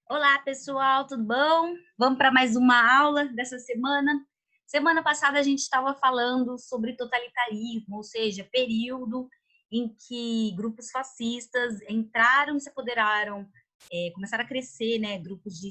Olá, pessoal, tudo bom? Vamos para mais uma aula dessa semana. Semana passada a gente estava falando sobre totalitarismo, ou seja, período em que grupos fascistas entraram e se apoderaram, começaram a crescer, né, grupos de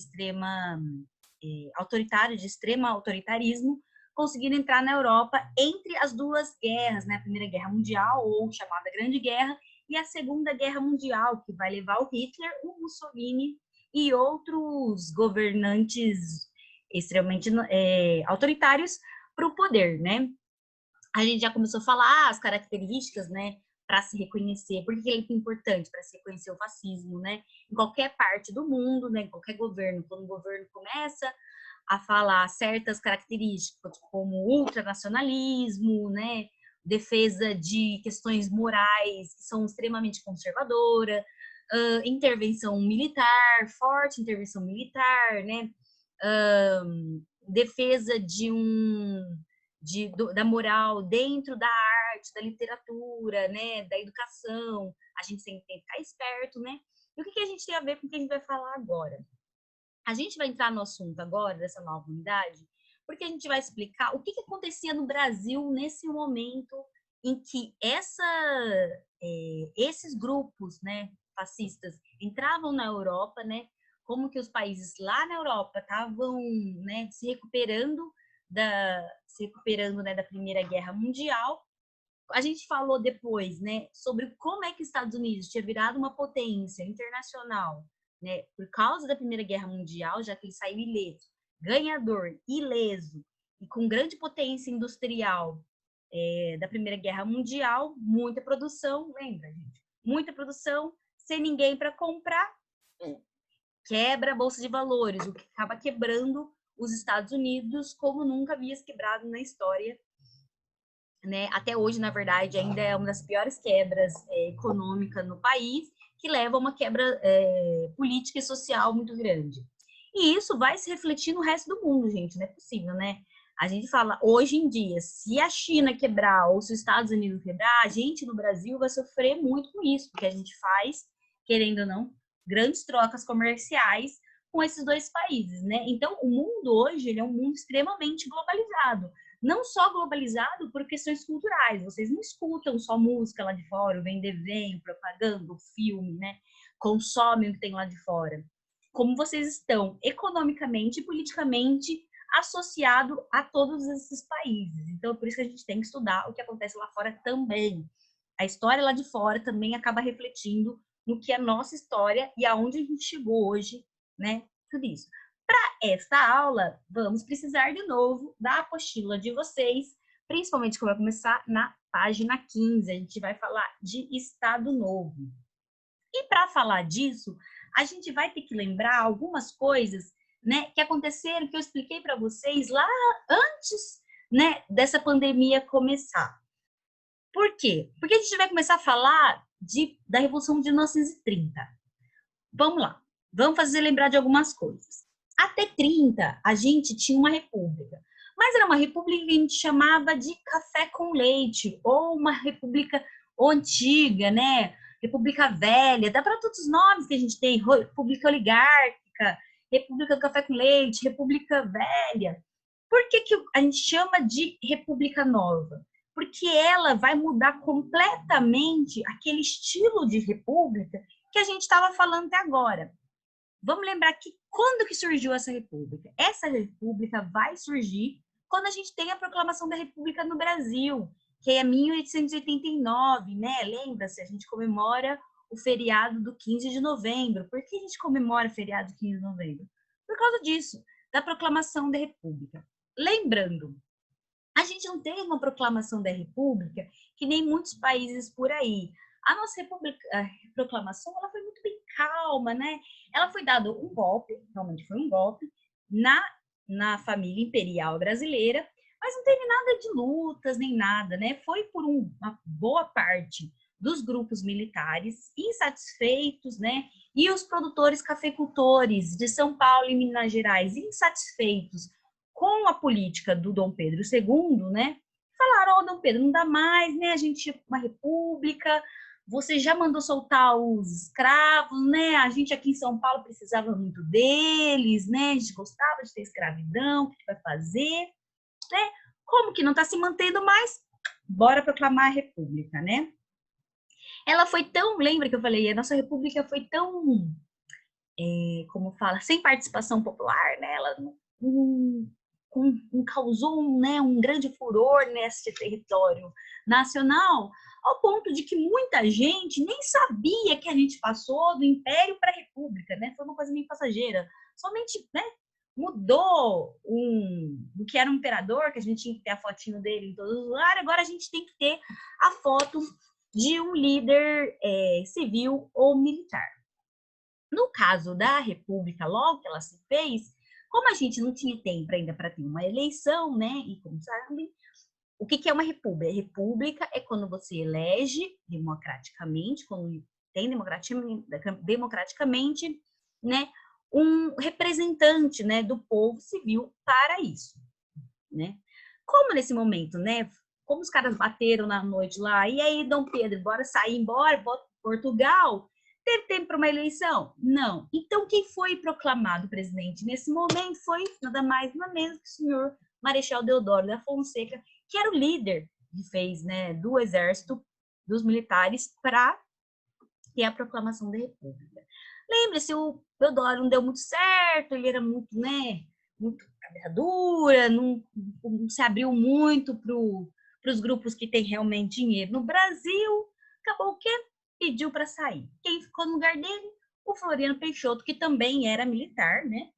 autoritário, de extremo autoritarismo, conseguiram entrar na Europa entre as duas guerras, né, a Primeira Guerra Mundial, ou chamada Grande Guerra, e a Segunda Guerra Mundial, que vai levar o Hitler, o Mussolini e outros governantes extremamente autoritários para o poder, né? A gente já começou a falar as características, né, para se reconhecer, porque ele é importante para se reconhecer o fascismo, né? Em qualquer parte do mundo, né, em qualquer governo, quando o governo começa a falar certas características, como ultranacionalismo, né, defesa de questões morais que são extremamente conservadoras, intervenção militar, forte intervenção militar, né, defesa da moral dentro da arte, da literatura, né, da educação. A gente sempre tem que ficar esperto, né? E o que a gente tem a ver com o que a gente vai falar agora? A gente vai entrar no assunto agora, dessa nova unidade, porque a gente vai explicar o que acontecia no Brasil nesse momento em que esses grupos, né, fascistas entravam na Europa, né, como que os países lá na Europa estavam, né, se recuperando, né, da Primeira Guerra Mundial. A gente falou depois, né, sobre como é que os Estados Unidos tinha virado uma potência internacional, né, por causa da Primeira Guerra Mundial, já que ele saiu ileso, ganhador, ileso e com grande potência industrial da Primeira Guerra Mundial, muita produção, lembra, gente? Muita produção, sem ninguém para comprar, quebra a Bolsa de Valores, o que acaba quebrando os Estados Unidos como nunca havia se quebrado na história, né? Até hoje, na verdade, ainda é uma das piores quebras econômicas no país, que leva a uma quebra política e social muito grande. E isso vai se refletir no resto do mundo, gente, não é possível, né? A gente fala, hoje em dia, se a China quebrar ou se os Estados Unidos quebrar, a gente no Brasil vai sofrer muito com isso, porque a gente faz, querendo ou não, grandes trocas comerciais com esses dois países, né? Então, o mundo hoje ele é um mundo extremamente globalizado, não só globalizado por questões culturais. Vocês não escutam só música lá de fora, vem desenho, propaganda, filme, né? Consomem o que tem lá de fora. Como vocês estão economicamente e politicamente associado a todos esses países. Então, por isso que a gente tem que estudar o que acontece lá fora também. A história lá de fora também acaba refletindo no que é a nossa história e aonde a gente chegou hoje, né? Tudo isso. Para esta aula, vamos precisar de novo da apostila de vocês, principalmente que vai começar na página 15. A gente vai falar de Estado Novo. E para falar disso, a gente vai ter que lembrar algumas coisas, né, que aconteceram, que eu expliquei para vocês lá antes, né, dessa pandemia começar. Por quê? Porque a gente vai começar a falar da Revolução de 1930. Vamos lá, vamos fazer lembrar de algumas coisas. Até 30, a gente tinha uma república, mas era uma república que a gente chamava de café com leite, ou uma república antiga, né? República velha, dá para todos os nomes que a gente tem, república oligárquica, república do café com leite, república velha. Por que a gente chama de república nova? Porque ela vai mudar completamente aquele estilo de república que a gente estava falando até agora. Vamos lembrar que quando que surgiu essa república? Essa república vai surgir quando a gente tem a proclamação da república no Brasil, que é 1889, né? Lembra-se, a gente comemora o feriado do 15 de novembro. Por que a gente comemora o feriado do 15 de novembro? Por causa disso, da proclamação da república. Lembrando, a gente não tem uma proclamação da república que nem muitos países por aí. A nossa proclamação ela foi muito bem calma, né? Ela foi dado um golpe, realmente foi um golpe, na família imperial brasileira, mas não teve nada de lutas nem nada, né? Foi por uma boa parte dos grupos militares insatisfeitos, né? E os produtores cafeicultores de São Paulo e Minas Gerais insatisfeitos com a política do Dom Pedro II, né? Falaram, ó, Dom Pedro, não dá mais, né? A gente é uma república, Você já mandou soltar os escravos, né? A gente aqui em São Paulo precisava muito deles, né? A gente gostava de ter escravidão, o que vai fazer, né? Como que não está se mantendo mais? Bora proclamar a República, né? Ela foi tão, lembra que eu falei, a nossa República foi tão, como fala, sem participação popular, né? Ela causou um grande furor nesse território nacional, ao ponto de que muita gente nem sabia que a gente passou do Império para a República, né? Foi uma coisa meio passageira. Somente, né, mudou do que era um imperador, que a gente tinha que ter a fotinho dele em todos os lugares, agora a gente tem que ter a foto de um líder civil ou militar. No caso da República, logo que ela se fez, como a gente não tinha tempo ainda para ter uma eleição, né? E como sabe, o que é uma república? República é quando você elege democraticamente, quando tem democraticamente, né, um representante, né, do povo civil para isso, né? Como nesse momento, né, como os caras bateram na noite lá, e aí, Dom Pedro, bora sair embora, bora Portugal, teve tempo para uma eleição? Não. Então, quem foi proclamado presidente nesse momento foi nada mais, nada menos que o senhor Marechal Deodoro da Fonseca, que era o líder que fez, né, do exército, dos militares, para ter a proclamação da República. Lembre-se, o Deodoro não deu muito certo, ele era muito, né, muito cabeça dura, não se abriu muito para os grupos que têm realmente dinheiro. No Brasil, acabou o quê? Pediu para sair. Quem ficou no lugar dele? O Floriano Peixoto, que também era militar, né?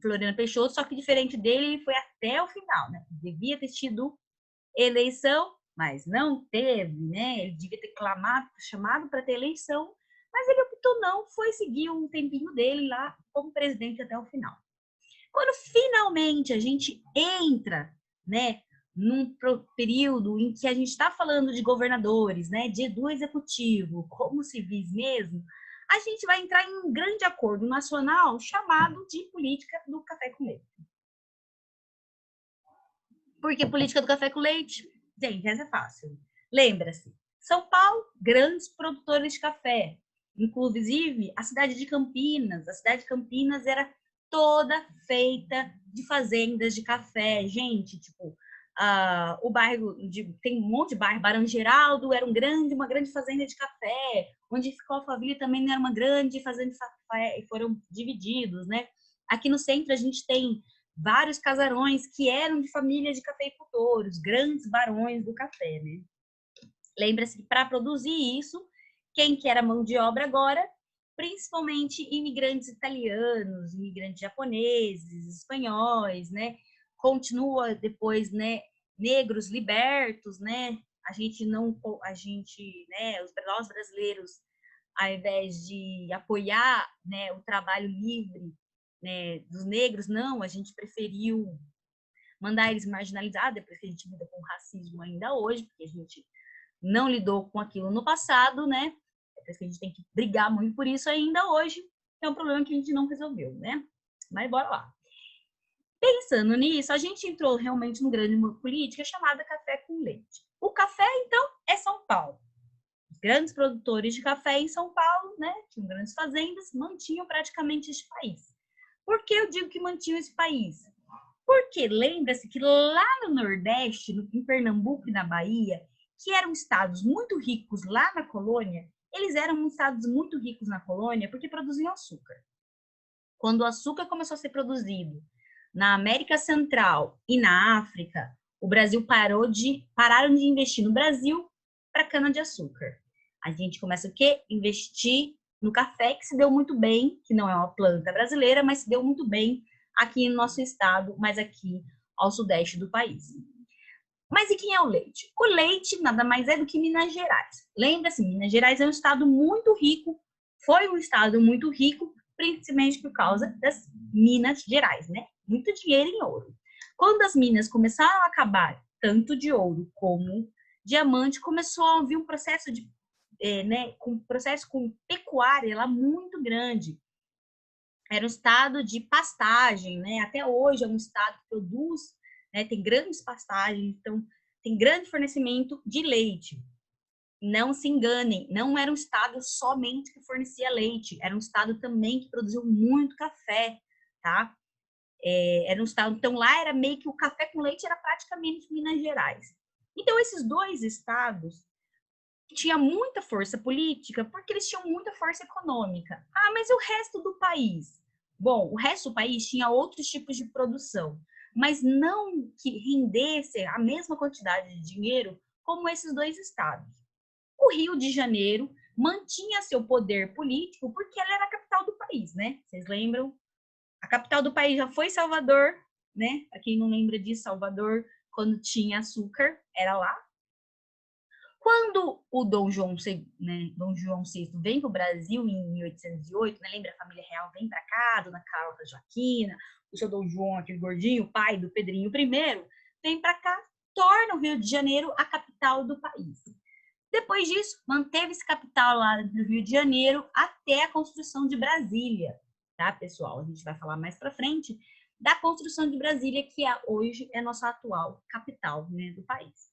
Floriano Peixoto, só que diferente dele, ele foi até o final, né? Devia ter tido eleição, mas não teve, né? Ele devia ter chamado para ter eleição, mas ele optou não, foi seguir um tempinho dele lá como presidente até o final. Quando finalmente a gente entra, né, num período em que a gente está falando de governadores, né, do executivo, como civis mesmo, a gente vai entrar em um grande acordo nacional chamado de política do café com leite. Por que política do café com leite? Gente, essa é fácil. Lembra-se, São Paulo, grandes produtores de café. Inclusive, a cidade de Campinas era toda feita de fazendas de café. Gente, tipo, o bairro, tem um monte de bairro, Barão Geraldo era uma grande fazenda de café, onde ficou a família também era uma grande fazenda de café, e foram divididos, né? Aqui no centro a gente tem vários casarões que eram de famílias de cafeicultores, grandes barões do café, né? Lembra-se que para produzir isso, quem que era mão de obra agora? Principalmente imigrantes italianos, imigrantes japoneses, espanhóis, né? Continua depois, né? Negros libertos, né? Nós brasileiros, ao invés de apoiar, né, o trabalho livre, né, dos negros, não, a gente preferiu mandar eles marginalizados, depois que a gente lida com racismo ainda hoje, porque a gente não lidou com aquilo no passado, né? Depois que a gente tem que brigar muito por isso ainda hoje, é um problema que a gente não resolveu, né? Mas bora lá. Pensando nisso, a gente entrou realmente numa grande política chamada café com leite. O café, então, é São Paulo. Os grandes produtores de café em São Paulo, né, tinham grandes fazendas, mantinham praticamente este país. Por que eu digo que mantinham esse país? Porque lembra-se que lá no Nordeste, em Pernambuco e na Bahia, que eram estados muito ricos lá na colônia, eles eram estados muito ricos na colônia porque produziam açúcar. Quando o açúcar começou a ser produzido na América Central e na África, o Brasil pararam de investir no Brasil para cana-de-açúcar. A gente começa o quê? Investir no café, que se deu muito bem, que não é uma planta brasileira, mas se deu muito bem aqui no nosso estado, mas aqui ao sudeste do país. Mas e quem é o leite? O leite nada mais é do que Minas Gerais. Lembra-se, Minas Gerais é um estado muito rico, foi um estado muito rico, principalmente por causa das Minas Gerais, né? Muito dinheiro em ouro. Quando as minas começaram a acabar, tanto de ouro como diamante, começou a haver um processo com pecuária lá muito grande. Era um estado de pastagem, né? Até hoje é um estado que produz, né? Tem grandes pastagens, então tem grande fornecimento de leite. Não se enganem, não era um estado somente que fornecia leite, era um estado também que produziu muito café, tá? Era um estado, então lá era meio que o café com leite era praticamente Minas Gerais. Então esses dois estados tinham muita força política porque eles tinham muita força econômica. Ah, mas e o resto do país? Bom, o resto do país tinha outros tipos de produção, mas não que rendesse a mesma quantidade de dinheiro como esses dois estados. O Rio de Janeiro mantinha seu poder político porque ela era a capital do país, né? Vocês lembram? A capital do país já foi Salvador, né? Para quem não lembra disso, Salvador, quando tinha açúcar, era lá. Quando o Dom João, né, Dom João VI vem para o Brasil em 1808, né, lembra, a família real vem para cá, Dona Carla Joaquina, o seu Dom João, aquele gordinho, pai do Pedrinho I, vem para cá, torna o Rio de Janeiro a capital do país. Depois disso, manteve-se capital lá do Rio de Janeiro até a construção de Brasília, tá, pessoal? A gente vai falar mais para frente da construção de Brasília, que hoje é nossa atual capital, né, do país.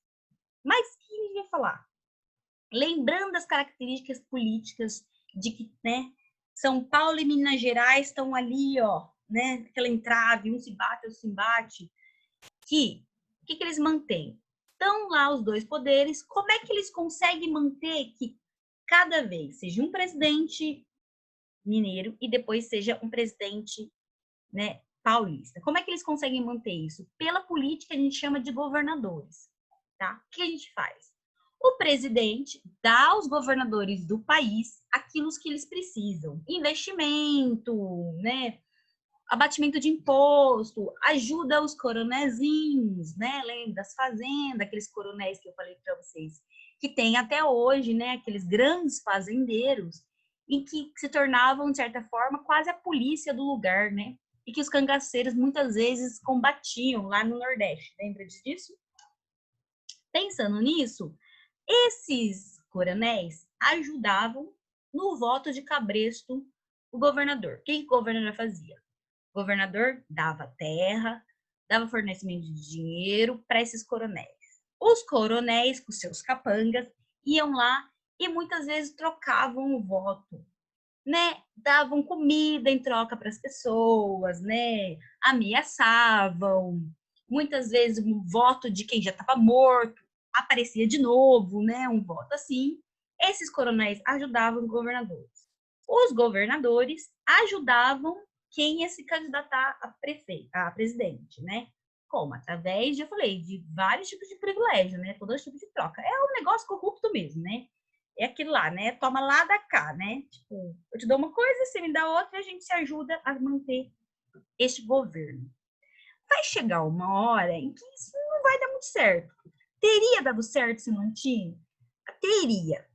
Mas o que a gente vai falar? Lembrando as características políticas de que, né, São Paulo e Minas Gerais estão ali, ó, né, aquela entrave, um se bate, outro se embate, que o que eles mantêm? Estão lá os dois poderes, como é que eles conseguem manter que cada vez seja um presidente mineiro e depois seja um presidente, né, paulista? Como é que eles conseguem manter isso? Pela política a gente chama de governadores, tá? O que a gente faz? O presidente dá aos governadores do país aquilo que eles precisam: investimento, né? Abatimento de imposto, ajuda os coronezinhos, né? Lembra das fazendas, aqueles coronéis que eu falei para vocês, que tem até hoje, né? Aqueles grandes fazendeiros, em que se tornavam, de certa forma, quase a polícia do lugar, né? E que os cangaceiros muitas vezes combatiam lá no Nordeste. Lembra disso? Pensando nisso, esses coronéis ajudavam no voto de cabresto o governador. O que o governador fazia? O governador dava terra, dava fornecimento de dinheiro para esses coronéis. Os coronéis, com seus capangas, iam lá e muitas vezes trocavam o voto, né? Davam comida em troca para as pessoas, né? Ameaçavam. Muitas vezes um voto de quem já estava morto aparecia de novo, né? Um voto assim. Esses coronéis ajudavam os governadores. Os governadores ajudavam quem ia se candidatar a prefeito, a presidente, né? Como? Através, já falei, de vários tipos de privilégio, né? Todos os tipos de troca. É um negócio corrupto mesmo, né? É aquilo lá, né? Toma lá, dá cá, né? Tipo, eu te dou uma coisa, você me dá outra, e a gente se ajuda a manter este governo. Vai chegar uma hora em que isso não vai dar muito certo. Teria dado certo se não tinha? Teria.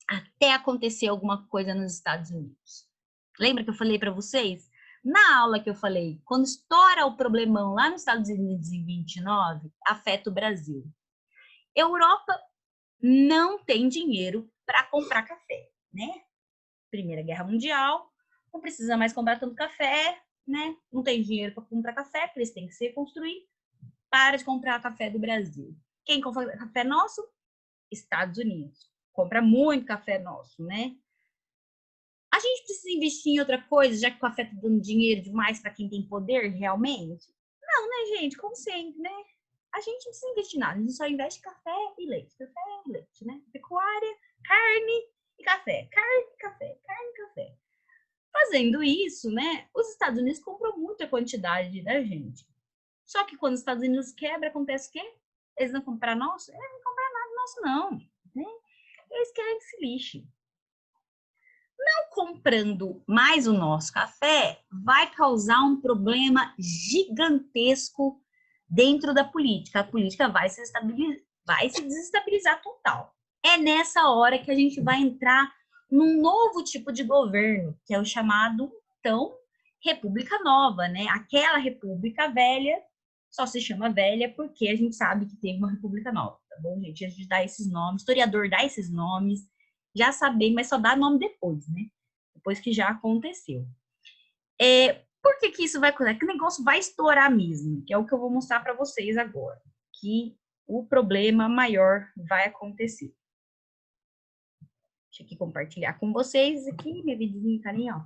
Até acontecer alguma coisa nos Estados Unidos. Lembra que eu falei para vocês? Na aula que eu falei, quando estoura o problemão lá nos Estados Unidos em 29, afeta o Brasil. Europa não tem dinheiro para comprar café, né? Primeira Guerra Mundial, não precisa mais comprar tanto café, né? Não tem dinheiro para comprar café, porque eles têm que se reconstruir. Para de comprar café do Brasil. Quem compra café nosso? Estados Unidos. Compra muito café nosso, né? A gente precisa investir em outra coisa, já que o café está dando dinheiro demais para quem tem poder, realmente? Não, né, gente? Como sempre, né? A gente não precisa investir nada, a gente só investe em café e leite, né? Pecuária, carne e café, carne e café, carne e café. Fazendo isso, né, os Estados Unidos compram muita quantidade da gente. Só que quando os Estados Unidos quebra, acontece o quê? Eles não comprar nosso? Eles não comprar nada nosso, não. Né? Eles querem que se lixe. Não comprando mais o nosso café vai causar um problema gigantesco dentro da política. A política vai se desestabilizar total. É nessa hora que a gente vai entrar num novo tipo de governo, que é o chamado, então, República Nova, né? Aquela República Velha só se chama velha porque a gente sabe que teve uma República Nova, tá bom, gente? A gente dá esses nomes, historiador dá esses nomes, já sabem, mas só dá nome depois, né? Depois que já aconteceu. Por que isso vai acontecer? Que o negócio vai estourar mesmo, que é o que eu vou mostrar para vocês agora, que o problema maior vai acontecer. Deixa eu aqui compartilhar com vocês aqui, minha vidinha carinha, ó.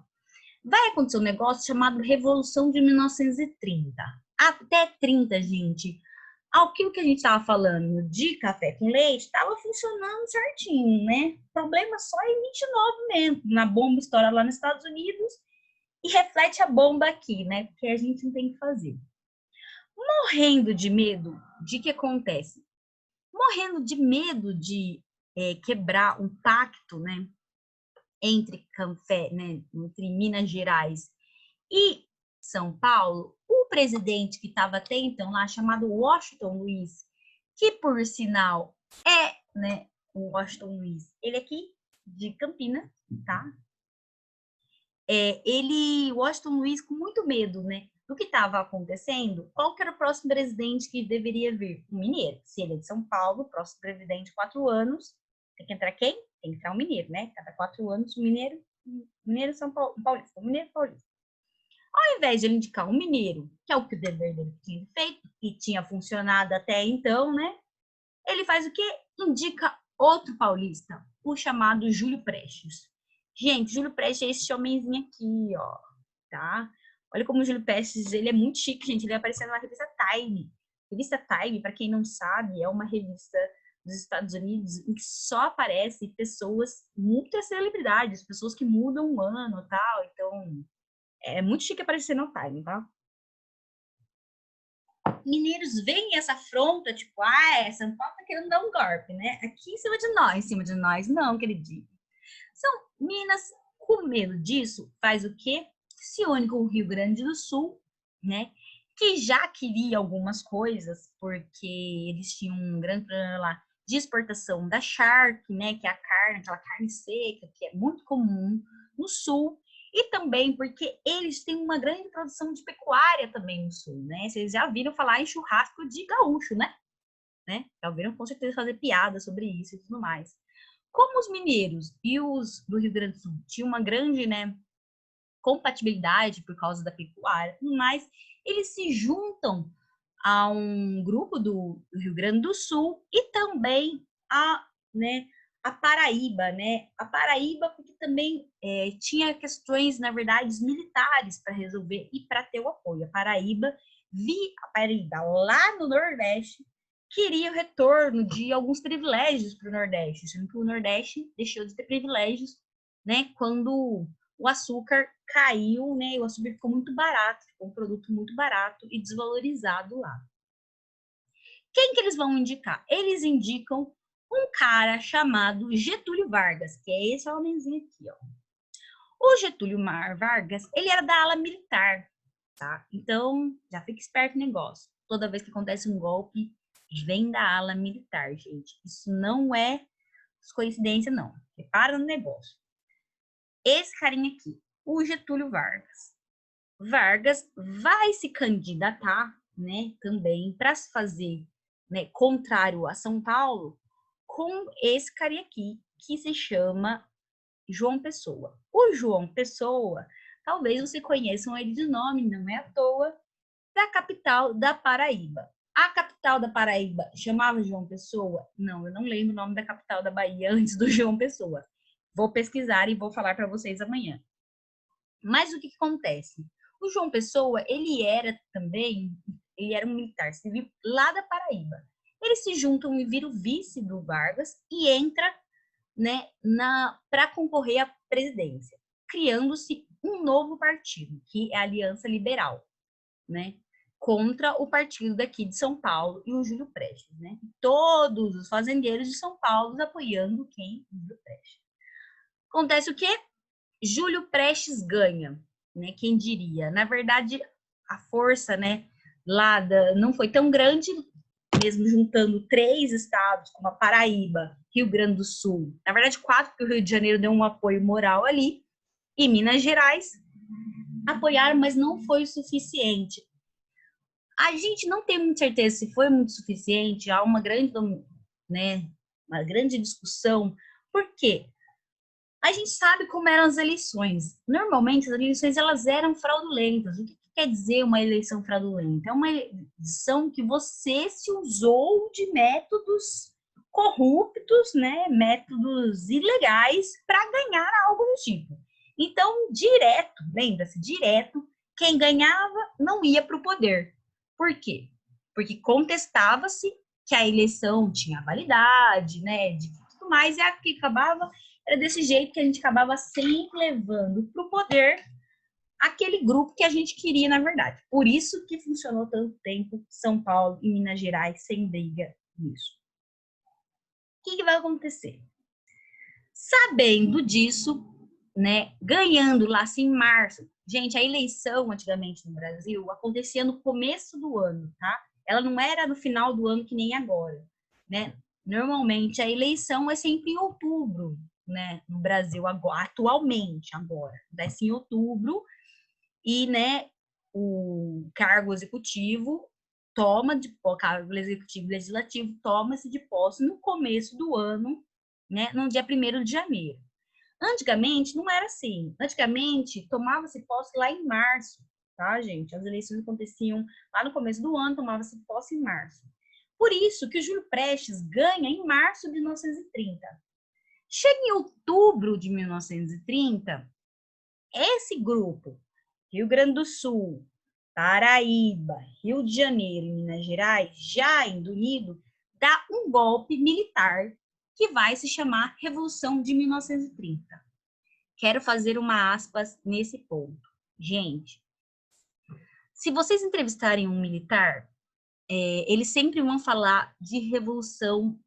Vai acontecer um negócio chamado Revolução de 1930. Até 30, gente. Aquilo que a gente estava falando de café com leite estava funcionando certinho, né? Problema só em 29 mesmo. Na bomba estoura lá nos Estados Unidos e reflete a bomba aqui, né? Porque a gente não tem que fazer. Morrendo de medo de que acontece? Morrendo de medo de quebrar um pacto, né? Entre café, né? Entre Minas Gerais e São Paulo, o presidente que estava até então lá, chamado Washington Luiz, que por sinal é, né, o Washington Luiz, ele aqui de Campinas, tá? Washington Luiz, com muito medo, né, do que estava acontecendo, qual que era o próximo presidente que deveria vir? Um mineiro. Se ele é de São Paulo, o próximo presidente, 4 anos, tem que entrar quem? Tem que entrar um mineiro, né? Cada 4 anos, mineiro São Paulo, paulista, mineiro paulista. Ao invés de ele indicar um mineiro, que é o que o dever dele tinha feito, e tinha funcionado até então, né? Ele faz o quê? Indica outro paulista, o chamado Júlio Prestes. Gente, Júlio Prestes é esse homenzinho aqui, ó, tá? Olha como o Júlio Prestes, ele é muito chique, gente. Ele apareceu na revista Time. Revista Time, para quem não sabe, é uma revista dos Estados Unidos em que só aparecem pessoas, muitas celebridades, pessoas que mudam o ano e tal. Então, é muito chique aparecer no Time, tá? Mineiros veem essa afronta, tipo, São Paulo tá querendo dar um golpe, né? Aqui em cima de nós, não, queridinho. São Minas, com medo disso, faz o quê? Se une com o Rio Grande do Sul, né? Que já queria algumas coisas, porque eles tinham um grande problema lá de exportação da charque, né? Que é a carne, aquela carne seca, que é muito comum no Sul. E também porque eles têm uma grande produção de pecuária também no Sul, né? Vocês já viram falar em churrasco de gaúcho, né? Já ouviram com certeza fazer piada sobre isso e tudo mais. Como os mineiros e os do Rio Grande do Sul tinham uma grande, né, compatibilidade por causa da pecuária, mas eles se juntam a um grupo do Rio Grande do Sul e também a Paraíba, né? A Paraíba, porque também tinha questões, na verdade, militares para resolver e para ter o apoio. A Paraíba lá no Nordeste queria o retorno de alguns privilégios para o Nordeste, sendo que o Nordeste deixou de ter privilégios, né? Quando o açúcar caiu, né? O açúcar ficou muito barato, ficou um produto muito barato e desvalorizado lá. Quem que eles vão indicar? Eles indicam um cara chamado Getúlio Vargas, que é esse homenzinho aqui, ó. O Getúlio Vargas, ele era da ala militar, tá? Então, já fica esperto no negócio. Toda vez que acontece um golpe, vem da ala militar, gente. Isso não é coincidência, não. Repara no negócio. Esse carinha aqui, o Getúlio Vargas. Vargas vai se candidatar, né, também para se fazer, né, contrário a São Paulo, com esse carinha aqui, que se chama João Pessoa. O João Pessoa, talvez você conheçam ele de nome, não é à toa, da capital da Paraíba. A capital da Paraíba chamava João Pessoa? Não, eu não lembro o nome da capital da Bahia antes do João Pessoa. Vou pesquisar e vou falar para vocês amanhã. Mas o que acontece? O João Pessoa, ele era um militar civil lá da Paraíba. Eles se juntam e viram vice do Vargas e entra, né, para concorrer à presidência, criando-se um novo partido, que é a Aliança Liberal, né, contra o partido daqui de São Paulo e o Júlio Prestes, né? Todos os fazendeiros de São Paulo apoiando quem? O Júlio Prestes. Acontece o quê? Júlio Prestes ganha, né? Quem diria? Na verdade, a força, né, não foi tão grande, mesmo juntando 3 estados, como a Paraíba, Rio Grande do Sul. Na verdade, 4, porque o Rio de Janeiro deu um apoio moral ali, e Minas Gerais apoiaram, mas não foi o suficiente. A gente não tem muita certeza se foi muito suficiente, há uma grande discussão. Por quê? A gente sabe como eram as eleições. Normalmente, as eleições elas eram fraudulentas. O que quer dizer uma eleição fraudulenta? É uma eleição que você se usou de métodos corruptos, né, métodos ilegais para ganhar algo do tipo. Então, direto, lembra-se, direto, quem ganhava não ia para o poder. Por quê? Porque contestava-se que a eleição tinha validade, né, de tudo mais, e a que acabava, era desse jeito que a gente acabava sempre levando para o poder aquele grupo que a gente queria, na verdade. Por isso que funcionou tanto tempo São Paulo e Minas Gerais sem briga nisso. O que vai acontecer? Sabendo disso, né, ganhando lá assim, em março. Gente, a eleição antigamente no Brasil acontecia no começo do ano, tá? Ela não era no final do ano que nem agora, né? Normalmente a eleição é sempre em outubro, né? No Brasil agora, atualmente agora, vai ser em outubro e, né, o cargo executivo cargo executivo e legislativo toma-se de posse no começo do ano, né, no dia 1º de janeiro. Antigamente não era assim. Antigamente tomava-se posse lá em março, tá, gente? As eleições aconteciam lá no começo do ano, tomava-se posse em março. Por isso que o Júlio Prestes ganha em março de 1930. Chega em outubro de 1930, esse grupo, Rio Grande do Sul, Paraíba, Rio de Janeiro e Minas Gerais, já indo unido, dá um golpe militar que vai se chamar Revolução de 1930. Quero fazer uma aspas nesse ponto. Gente, se vocês entrevistarem um militar, eles sempre vão falar de revolução,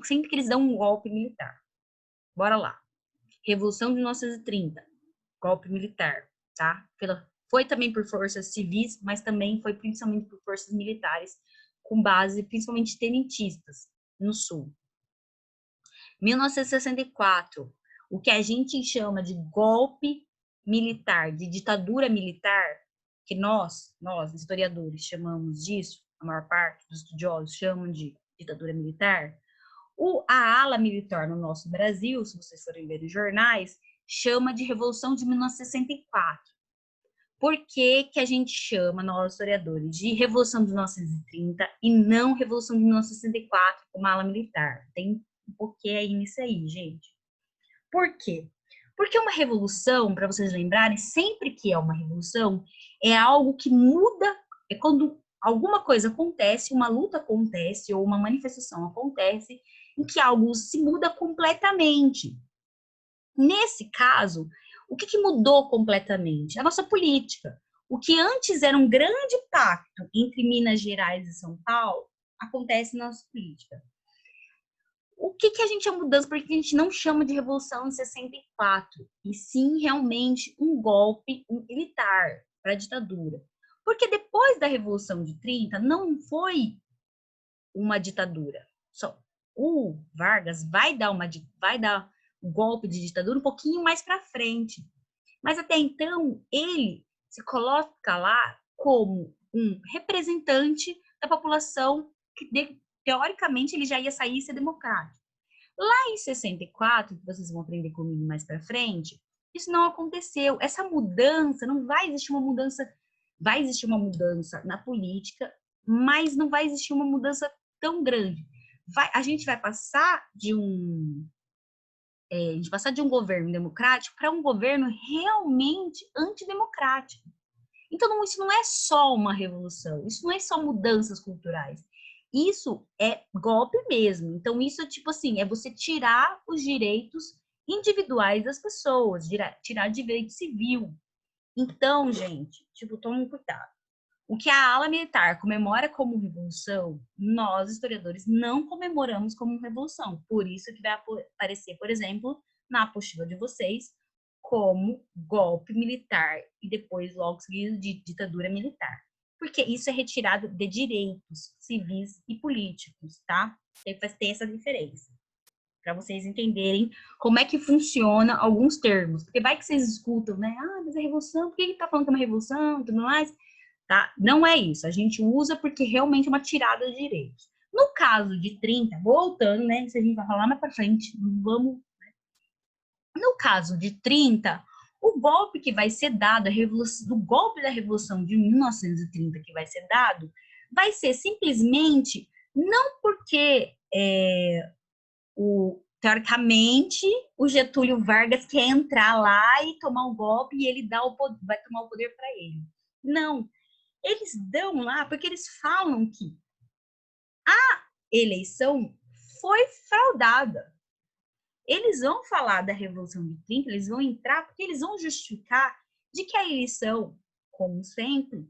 sempre que eles dão um golpe militar. Bora lá. Revolução de 1930, golpe militar, tá? Foi também por forças civis, mas também foi principalmente por forças militares, com base principalmente tenentistas no Sul. 1964, o que a gente chama de golpe militar, de ditadura militar, que nós historiadores, chamamos disso, a maior parte dos estudiosos chamam de ditadura militar, a ala militar no nosso Brasil, se vocês forem ver os jornais, chama de Revolução de 1964. Por que que a gente chama, nós historiadores, de Revolução de 1930 e não Revolução de 1964 como ala militar? Tem um porquê aí nisso aí, gente. Por quê? Porque uma revolução, para vocês lembrarem, sempre que é uma revolução, é algo que muda, é quando alguma coisa acontece, uma luta acontece ou uma manifestação acontece, em que algo se muda completamente. Nesse caso, o que mudou completamente? A nossa política. O que antes era um grande pacto entre Minas Gerais e São Paulo, acontece na nossa política. O que a gente é mudança? Porque a gente não chama de Revolução em 64, e sim realmente um golpe militar para a ditadura. Porque depois da Revolução de 30, não foi uma ditadura. Só o Vargas vai dar um golpe de ditadura um pouquinho mais para frente. Mas até então, ele se coloca lá como um representante da população que, teoricamente, ele já ia sair e ser democrático. Lá em 64, que vocês vão aprender comigo mais para frente, isso não aconteceu. Essa mudança, não vai existir uma mudança, vai existir uma mudança na política, mas não vai existir uma mudança tão grande. A gente vai passar de um governo democrático para um governo realmente antidemocrático. Então, isso não é só uma revolução, isso não é só mudanças culturais. Isso é golpe mesmo. Então, isso é tipo assim, é você tirar os direitos individuais das pessoas, tirar direito civil. Então, gente, tipo, tomem cuidado. O que a ala militar comemora como revolução, nós, historiadores, não comemoramos como revolução. Por isso que vai aparecer, por exemplo, na apostila de vocês, como golpe militar e depois, logo seguido, de ditadura militar. Porque isso é retirado de direitos civis e políticos, tá? Vai ter essa diferença. Para vocês entenderem como é que funciona alguns termos. Porque vai que vocês escutam, né? Ah, mas é revolução, por que ele tá falando que é uma revolução e tudo mais? Tá? Não é isso. A gente usa porque realmente é uma tirada de direitos. No caso de 30, voltando, né? Isso a gente vai falar mais para frente. Vamos. No caso de 30, o golpe que vai ser dado, do golpe da Revolução de 1930 que vai ser dado, vai ser simplesmente não porque teoricamente, o Getúlio Vargas quer entrar lá e tomar o golpe e ele vai tomar o poder para ele. Não, eles dão lá porque eles falam que a eleição foi fraudada. Eles vão falar da Revolução de 30, eles vão entrar porque eles vão justificar de que a eleição, como sempre,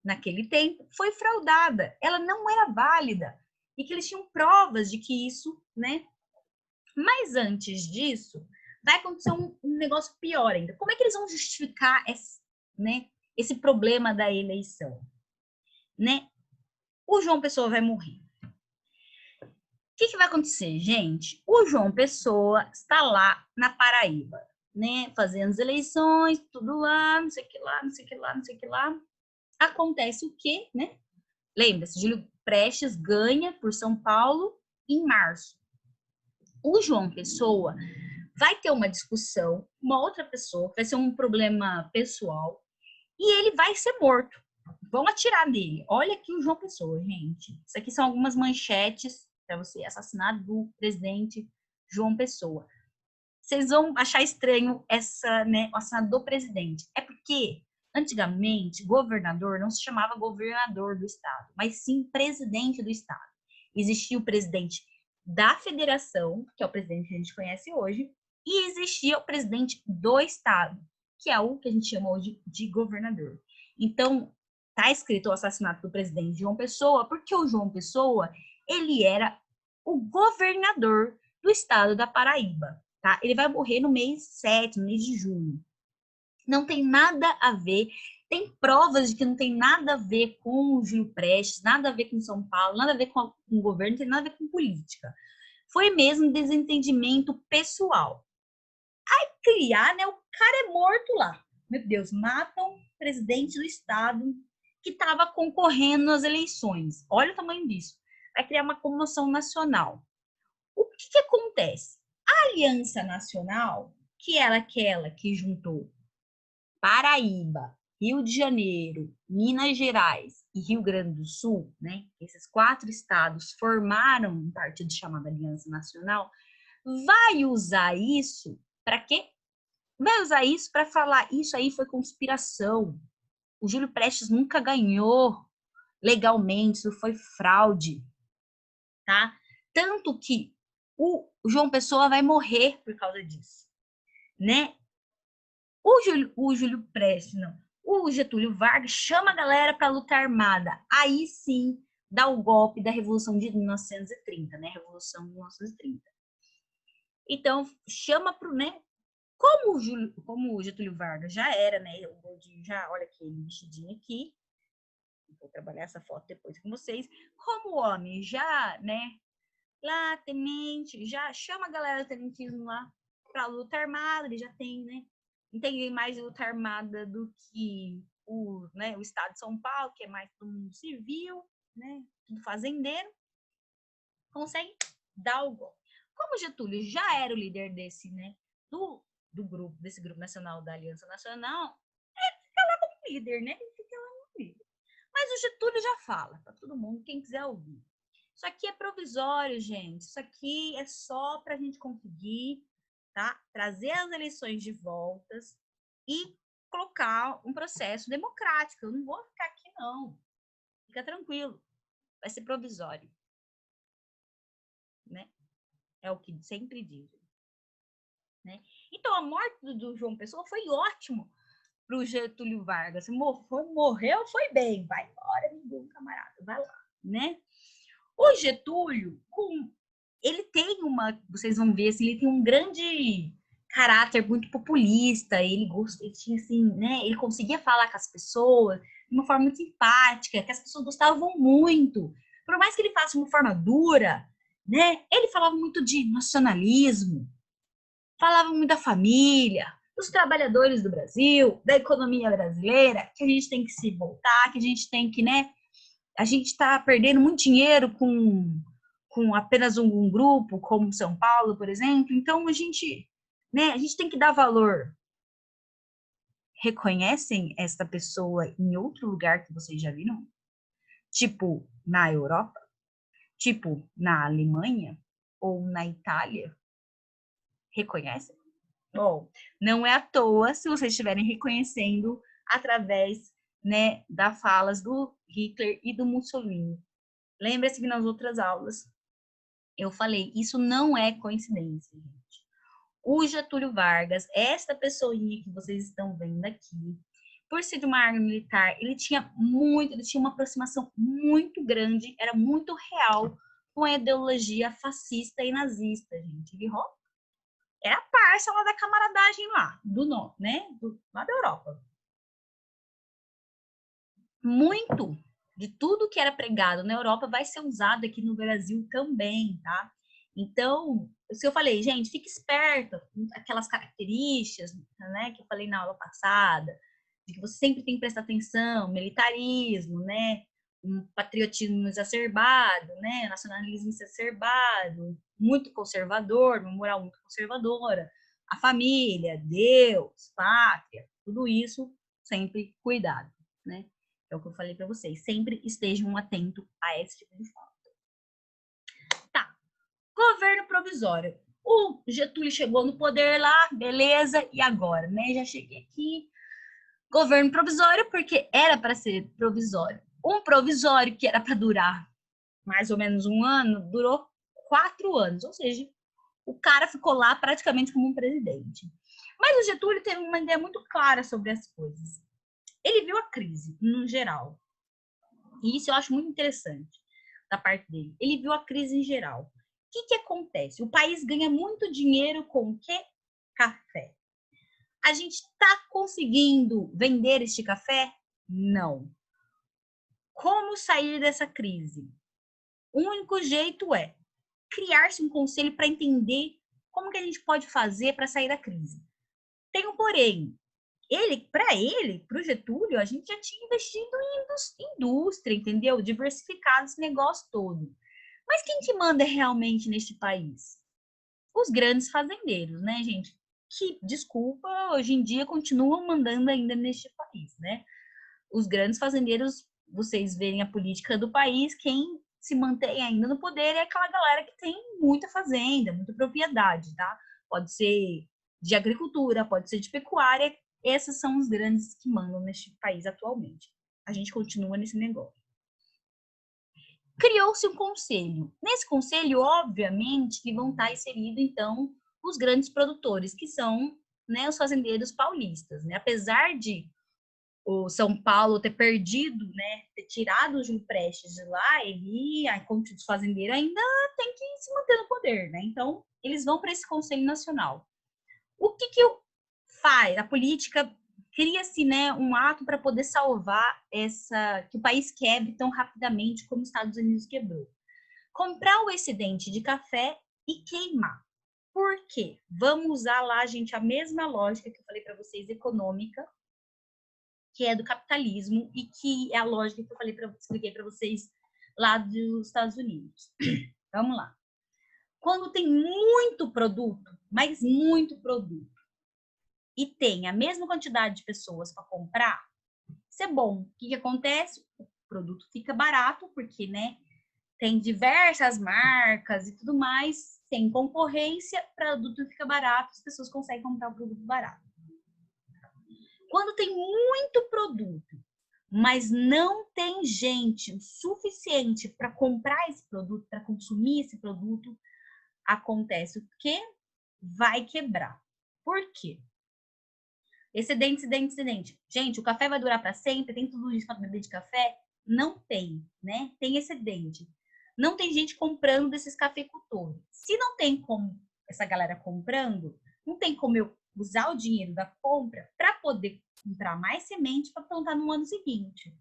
naquele tempo, foi fraudada. Ela não era válida. E que eles tinham provas de que isso, né? Mas antes disso, vai acontecer um negócio pior ainda. Como é que eles vão justificar esse problema da eleição? Né? O João Pessoa vai morrer. O que vai acontecer, gente? O João Pessoa está lá na Paraíba, né? Fazendo as eleições, tudo lá, não sei o que lá, não sei o que lá, não sei o que lá. Acontece o quê, né? Lembra-se, Júlio Prestes ganha por São Paulo em março. O João Pessoa vai ter uma discussão, uma outra pessoa, vai ser um problema pessoal, e ele vai ser morto. Vão atirar nele. Olha aqui o João Pessoa, gente. Isso aqui são algumas manchetes para você. Assassinato do presidente João Pessoa. Vocês vão achar estranho o assassinato do presidente. É porque, antigamente, governador não se chamava governador do estado, mas sim presidente do estado. Existia o presidente da federação, que é o presidente que a gente conhece hoje, e existia o presidente do estado, que é o que a gente chama hoje de governador. Então, tá escrito o assassinato do presidente João Pessoa, porque o João Pessoa, ele era o governador do estado da Paraíba, tá? Ele vai morrer no mês 7, no mês de junho. Não tem nada a ver, tem provas de que não tem nada a ver com o Júlio Prestes, nada a ver com São Paulo, nada a ver com o governo, não tem nada a ver com política. Foi mesmo um desentendimento pessoal. Aí criar, né? O cara é morto lá. Meu Deus, matam o presidente do estado que estava concorrendo nas eleições. Olha o tamanho disso. Vai criar uma comoção nacional. O que acontece? A Aliança Nacional, que era aquela que juntou Paraíba, Rio de Janeiro, Minas Gerais e Rio Grande do Sul, né? Esses 4 estados formaram um partido chamado Aliança Nacional, vai usar isso para quê? Vai usar isso para falar isso aí foi conspiração. O Júlio Prestes nunca ganhou legalmente, isso foi fraude, tá? Tanto que o João Pessoa vai morrer por causa disso, né? O Júlio Prestes, não. O Getúlio Vargas chama a galera para luta armada. Aí sim dá o golpe da Revolução de 1930, né? Revolução de 1930. Então, chama pro, né? Como o Getúlio Vargas já era, né? O gordinho já, olha aqui, ele vestidinho aqui. Vou trabalhar essa foto depois com vocês. Como o homem já, né? Lá, tenente, já chama a galera do tenentismo lá pra luta armada, ele já tem, né? Entende mais de luta armada do que o estado de São Paulo, que é mais do mundo civil, né? Tudo fazendeiro. Consegue dar o golpe. Como Getúlio já era o líder desse, né? Desse grupo nacional da Aliança Nacional, ele fica lá como líder, né? Ele fica lá como líder. Mas o Getúlio já fala para todo mundo, quem quiser ouvir. Isso aqui é provisório, gente. Isso aqui é só para a gente conseguir, tá? Trazer as eleições de voltas e colocar um processo democrático. Eu não vou ficar aqui, não. Fica tranquilo. Vai ser provisório. Né? É o que sempre dizem. Né? Então, a morte do João Pessoa foi ótimo para o Getúlio Vargas. Morreu, foi bem. Vai embora, amigo, camarada. Vai lá, né? O Getúlio, ele tem vocês vão ver, assim, ele tem um grande caráter muito populista, ele tinha assim, né, ele conseguia falar com as pessoas de uma forma muito simpática, que as pessoas gostavam muito. Por mais que ele faça de uma forma dura, né, ele falava muito de nacionalismo, falava muito da família, dos trabalhadores do Brasil, da economia brasileira, que a gente tem que se voltar, que a gente tem que, né, a gente está perdendo muito dinheiro com apenas um grupo, como São Paulo, por exemplo. Então, a gente tem que dar valor. Reconhecem esta pessoa em outro lugar que vocês já viram? Tipo, na Europa? tipo na Alemanha ou na Itália, reconhecem? Bom, não é à toa se vocês estiverem reconhecendo através, né, das falas do Hitler e do Mussolini. Lembra-se que nas outras aulas eu falei, isso não é coincidência, gente. O Getúlio Vargas, esta pessoinha que vocês estão vendo aqui, por ser de uma arma militar, ele tinha uma aproximação muito grande, era muito real com a ideologia fascista e nazista, gente. Ele era parça lá da camaradagem lá, do norte, né? Lá da Europa. Muito de tudo que era pregado na Europa vai ser usado aqui no Brasil também, tá? Então, isso que eu falei, gente, fique esperta com aquelas características, né, que eu falei na aula passada, de que você sempre tem que prestar atenção, militarismo, né, um patriotismo exacerbado, né, nacionalismo exacerbado, muito conservador, uma moral muito conservadora, a família, Deus, pátria, tudo isso, sempre cuidado, né? É o que eu falei para vocês. Sempre estejam atentos a esse tipo de fato. Tá. Governo provisório. O Getúlio chegou no poder lá, beleza, e agora, né? Já cheguei aqui. Governo provisório, porque era para ser provisório. Um provisório que era para durar mais ou menos um ano, durou 4 anos. Ou seja, o cara ficou lá praticamente como um presidente. Mas o Getúlio teve uma ideia muito clara sobre as coisas. Ele viu a crise, no geral. E isso eu acho muito interessante da parte dele. Ele viu a crise em geral. O que acontece? O país ganha muito dinheiro com o quê? Café. A gente está conseguindo vender este café? Não. Como sair dessa crise? O único jeito é criar-se um conselho para entender como que a gente pode fazer para sair da crise. Tem um porém. Para o Getúlio, a gente já tinha investido em indústria, entendeu? Diversificado esse negócio todo. Mas quem que manda realmente neste país? Os grandes fazendeiros, né, gente? Que, desculpa, hoje em dia continuam mandando ainda neste país, né? Os grandes fazendeiros, vocês verem a política do país, quem se mantém ainda no poder é aquela galera que tem muita fazenda, muita propriedade, tá? Pode ser de agricultura, pode ser de pecuária, esses são os grandes que mandam neste país atualmente. A gente continua nesse negócio. Criou-se um conselho. Nesse conselho, obviamente, que vão estar inseridos, então, os grandes produtores, que são, né, os fazendeiros paulistas, né? Apesar de o São Paulo ter perdido, né, ter tirado o Júlio Prestes de lá, ele, a conta dos fazendeiros, ainda tem que se manter no poder, né? Então, eles vão para esse Conselho Nacional. O que faz? A política cria-se, né, um ato para poder salvar que o país quebre tão rapidamente como os Estados Unidos quebrou. Comprar o excedente de café e queimar. Por quê? Vamos usar lá, gente, a mesma lógica que eu falei para vocês, econômica, que é do capitalismo e que é a lógica que eu expliquei para vocês lá dos Estados Unidos. Vamos lá. Quando tem muito produto, mas muito produto, e tem a mesma quantidade de pessoas para comprar, isso é bom. O que acontece? O produto fica barato, porque, né, tem diversas marcas e tudo mais, tem concorrência, o produto fica barato, as pessoas conseguem comprar o produto barato. Quando tem muito produto, mas não tem gente o suficiente para comprar esse produto, para consumir esse produto, acontece o quê? Vai quebrar. Por quê? Excedente, excedente, excedente. Gente, o café vai durar para sempre? Tem tudo isso para beber de café? Não tem, né? Tem excedente. Não tem gente comprando desses cafeicultores. Se não tem como essa galera comprando, não tem como eu usar o dinheiro da compra para poder comprar mais semente para plantar no ano seguinte.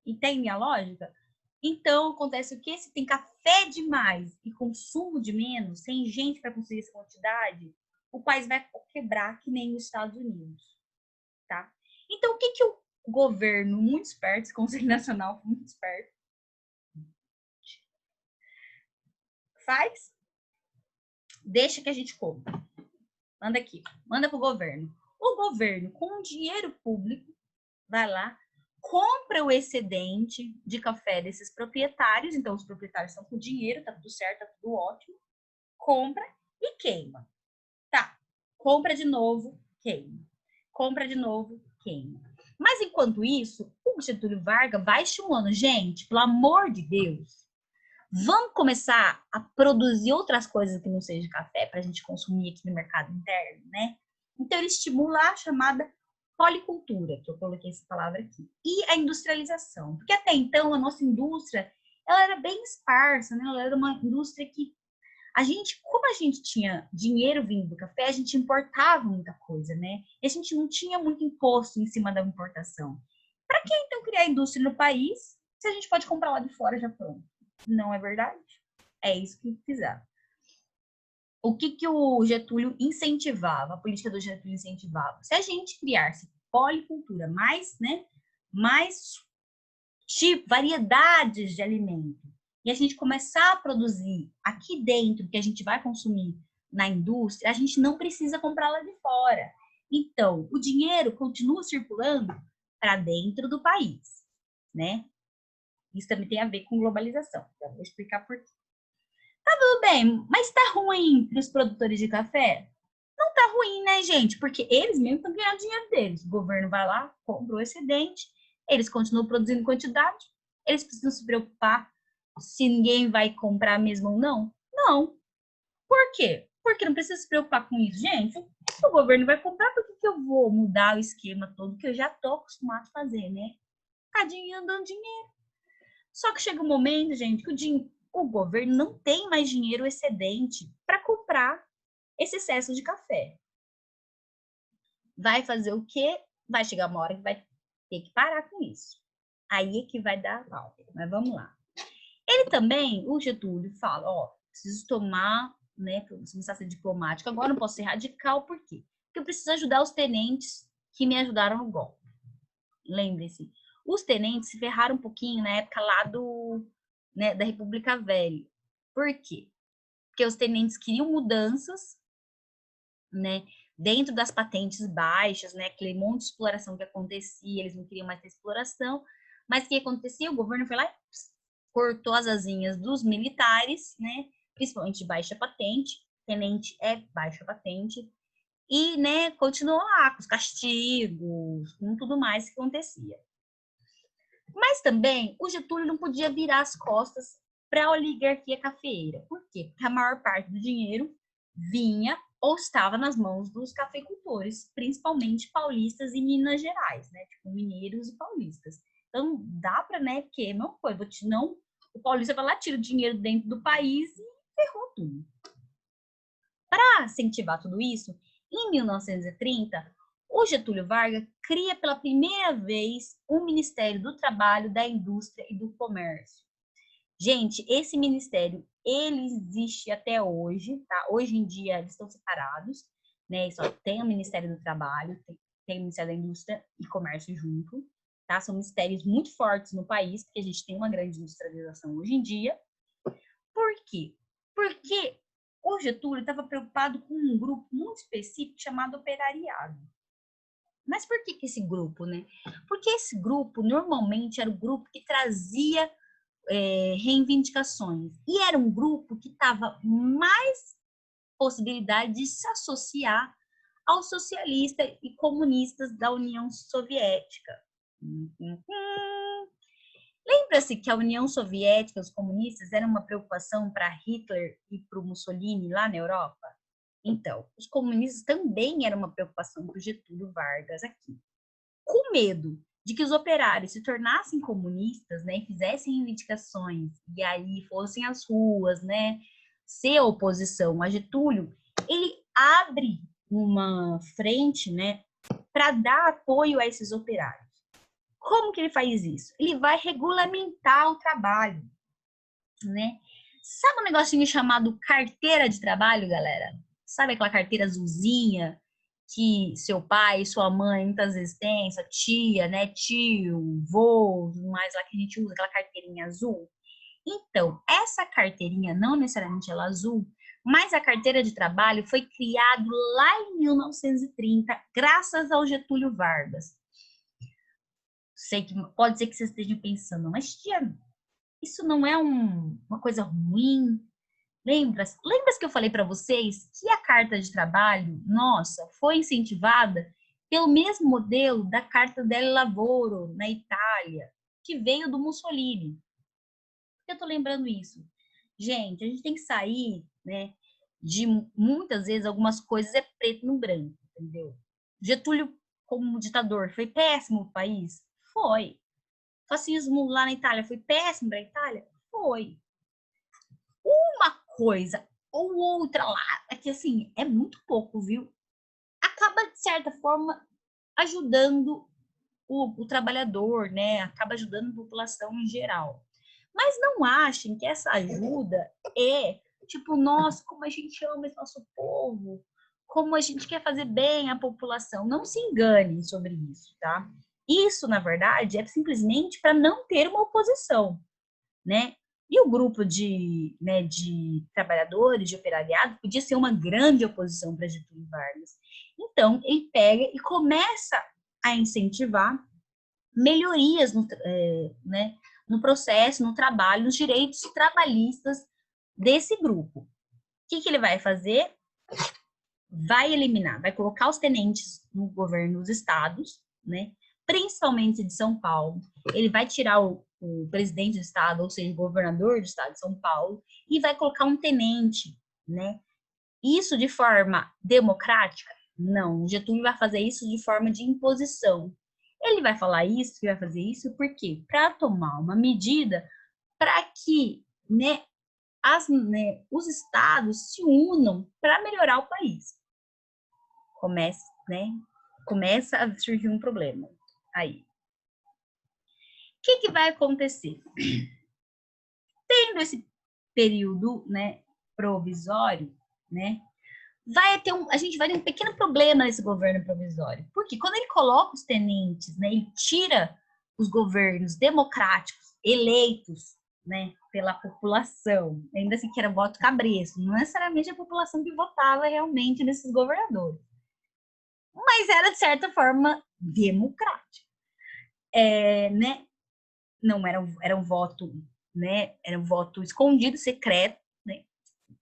Entende a lógica? Então, acontece o quê? Se tem café demais e consumo de menos, sem gente para conseguir essa quantidade, o país vai quebrar que nem os Estados Unidos, tá? Então, o que o governo, muito esperto, esse Conselho Nacional muito esperto, faz? Deixa que a gente compra. Manda aqui, manda pro governo. O governo, com dinheiro público, vai lá, compra o excedente de café desses proprietários, então os proprietários estão com dinheiro, tá tudo certo, tá tudo ótimo, compra e queima. Tá, compra de novo, queima. Compra de novo, queima. Mas enquanto isso, o Getúlio Vargas vai estimulando, gente, pelo amor de Deus, vamos começar a produzir outras coisas que não seja café para a gente consumir aqui no mercado interno, né? Então ele estimula a chamada policultura, que eu coloquei essa palavra aqui, e a industrialização, porque até então a nossa indústria ela era bem esparsa, né? Ela era uma indústria que como a gente tinha dinheiro vindo do café, a gente importava muita coisa, né? E a gente não tinha muito imposto em cima da importação. Para que então criar indústria no país se a gente pode comprar lá de fora já pronto? Não é verdade? É isso que fizeram. O que o Getúlio incentivava, a política do Getúlio incentivava? Se a gente criasse policultura, mais tipo, variedades de alimento, e a gente começar a produzir aqui dentro, que a gente vai consumir na indústria, a gente não precisa comprar lá de fora. Então, o dinheiro continua circulando para dentro do país, né? Isso também tem a ver com globalização. Já vou explicar por quê. Tá tudo bem, mas tá ruim para os produtores de café? Não tá ruim, né, gente? Porque eles mesmo estão ganhando dinheiro deles. O governo vai lá, compra o excedente, eles continuam produzindo quantidade, eles precisam se preocupar se ninguém vai comprar mesmo ou não? Não. Por quê? Porque não precisa se preocupar com isso, gente. O governo vai comprar, por que eu vou mudar o esquema todo que eu já tô acostumado a fazer, né? Cadinho dando dinheiro. Só que chega um momento, gente, que o governo não tem mais dinheiro excedente para comprar esse excesso de café. Vai fazer o quê? Vai chegar uma hora que vai ter que parar com isso. Aí é que vai dar mal. Mas vamos lá. Ele também, o Getúlio, fala, preciso tomar, né, começar a ser diplomático. Agora não posso ser radical, por quê? Porque eu preciso ajudar os tenentes que me ajudaram no golpe. Lembre-se, os tenentes se ferraram um pouquinho na época lá da República Velha. Por quê? Porque os tenentes queriam mudanças, né, dentro das patentes baixas, né, aquele monte de exploração que acontecia, eles não queriam mais ter exploração, mas o que acontecia? O governo foi lá e cortou as asinhas dos militares, né, principalmente de baixa patente, tenente é baixa patente, e, né, continuou lá com os castigos, com tudo mais que acontecia. Mas também o Getúlio não podia virar as costas para a oligarquia cafeeira. Por quê? Porque a maior parte do dinheiro vinha ou estava nas mãos dos cafeicultores, principalmente paulistas e Minas Gerais, né? Tipo, mineiros e paulistas. Então, dá para, né? Porque não foi, o paulista vai lá, tira o dinheiro dentro do país e ferrou tudo. Para incentivar tudo isso, em 1930, o Getúlio Vargas cria pela primeira vez o Ministério do Trabalho, da Indústria e do Comércio. Gente, esse ministério, ele existe até hoje, tá? Hoje em dia eles estão separados, né? Só tem o Ministério do Trabalho, tem o Ministério da Indústria e Comércio junto, tá? São ministérios muito fortes no país, porque a gente tem uma grande industrialização hoje em dia. Por quê? Porque o Getúlio estava preocupado com um grupo muito específico chamado operariado. Mas por que esse grupo, né? Porque esse grupo normalmente era o grupo que trazia reivindicações. E era um grupo que estava mais possibilidade de se associar aos socialistas e comunistas da União Soviética. Lembra-se que a União Soviética, os comunistas, era uma preocupação para Hitler e para o Mussolini lá na Europa? Então, os comunistas também eram uma preocupação para o Getúlio Vargas aqui. Com medo de que os operários se tornassem comunistas, né, fizessem reivindicações e aí fossem às ruas, né, ser oposição a Getúlio, ele abre uma frente, né, para dar apoio a esses operários. Como que ele faz isso? Ele vai regulamentar o trabalho, né? Sabe um negocinho chamado carteira de trabalho, galera? Sabe aquela carteira azulzinha que seu pai, sua mãe muitas vezes tem, sua tia, né, tio, vô, mais lá que a gente usa, aquela carteirinha azul? Então, essa carteirinha, não necessariamente ela azul, mas a carteira de trabalho foi criada lá em 1930, graças ao Getúlio Vargas. sei que pode ser que vocês estejam pensando, mas tia, isso não é uma coisa ruim? Lembra que eu falei para vocês que a carta de trabalho, nossa, foi incentivada pelo mesmo modelo da Carta del Lavoro na Itália, que veio do Mussolini. Por que eu tô lembrando isso? Gente, a gente tem que sair, né, de muitas vezes algumas coisas é preto no branco, entendeu? Getúlio, como ditador, foi péssimo o país? Foi. Fascismo lá na Itália foi péssimo para a Itália? Foi. Uma coisa ou outra lá, é que assim, é muito pouco, viu? Acaba, de certa forma, ajudando o trabalhador, né? Acaba ajudando a população em geral. Mas não achem que essa ajuda é tipo, nossa, como a gente ama esse nosso povo, como a gente quer fazer bem à população. Não se enganem sobre isso, tá? Isso, na verdade, é simplesmente para não ter uma oposição, né? E o grupo de trabalhadores, de operariado, podia ser uma grande oposição para Getúlio Vargas. Então, ele pega e começa a incentivar melhorias no processo, no trabalho, nos direitos trabalhistas desse grupo. O que ele vai fazer? Vai eliminar, vai colocar os tenentes no governo dos estados, né? Principalmente de São Paulo. Ele vai tirar o presidente do estado, ou seja, o governador do estado de São Paulo, e vai colocar um tenente, né? Isso de forma democrática? Não. O Getúlio vai fazer isso de forma de imposição. Ele vai falar isso, que vai fazer isso, por quê? Para tomar uma medida para que, né, os estados se unam para melhorar o país. Começa a surgir um problema. Aí, o que vai acontecer? Tendo esse período, né, provisório, né, a gente vai ter um pequeno problema nesse governo provisório. Porque quando ele coloca os tenentes, né, ele tira os governos democráticos eleitos, né, pela população, ainda assim que era voto cabresto, não necessariamente a população que votava realmente nesses governadores, mas era de certa forma democrático, né? Não era um voto, né? Era um voto escondido, secreto, né?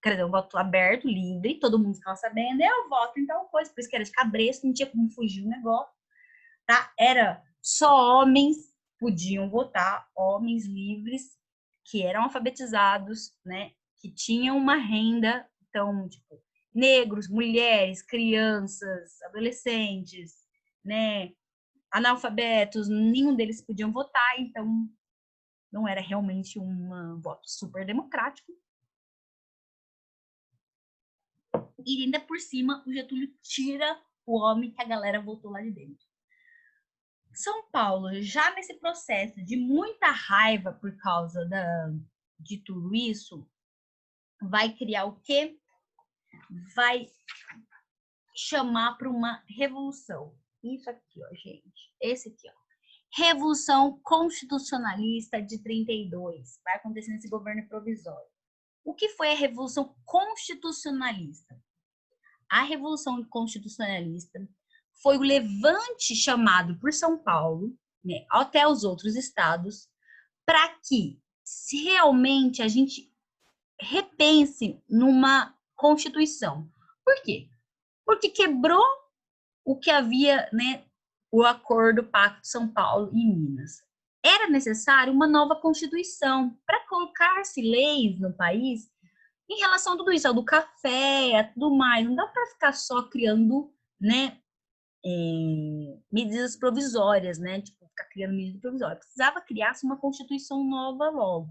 Quer dizer, um voto aberto, livre, todo mundo ficava sabendo, eu voto em tal coisa, por isso que era de cabresto, não tinha como fugir o negócio, tá? Era só homens podiam votar, homens livres, que eram alfabetizados, né? Que tinham uma renda, então, tipo, negros, mulheres, crianças, adolescentes, né? Analfabetos, nenhum deles podiam votar, então não era realmente um voto super democrático. E ainda por cima, o Getúlio tira o homem que a galera votou lá de dentro. São Paulo, já nesse processo de muita raiva por causa de tudo isso, vai criar o quê? Vai chamar para uma revolução. Isso aqui, ó, gente. Esse aqui, ó. Revolução Constitucionalista de 32. Vai acontecer nesse governo provisório. O que foi a Revolução Constitucionalista? A Revolução Constitucionalista foi o levante chamado por São Paulo, né, até os outros estados, para que se realmente a gente repense numa Constituição. Por quê? Porque quebrou o que havia, né, o acordo Pacto de São Paulo e Minas. Era necessário uma nova Constituição para colocar-se leis no país em relação a tudo isso, ao do café, a tudo mais. Não dá para ficar só criando, né, medidas provisórias, né? Tipo, ficar criando medidas provisórias. Precisava criar-se uma Constituição nova logo.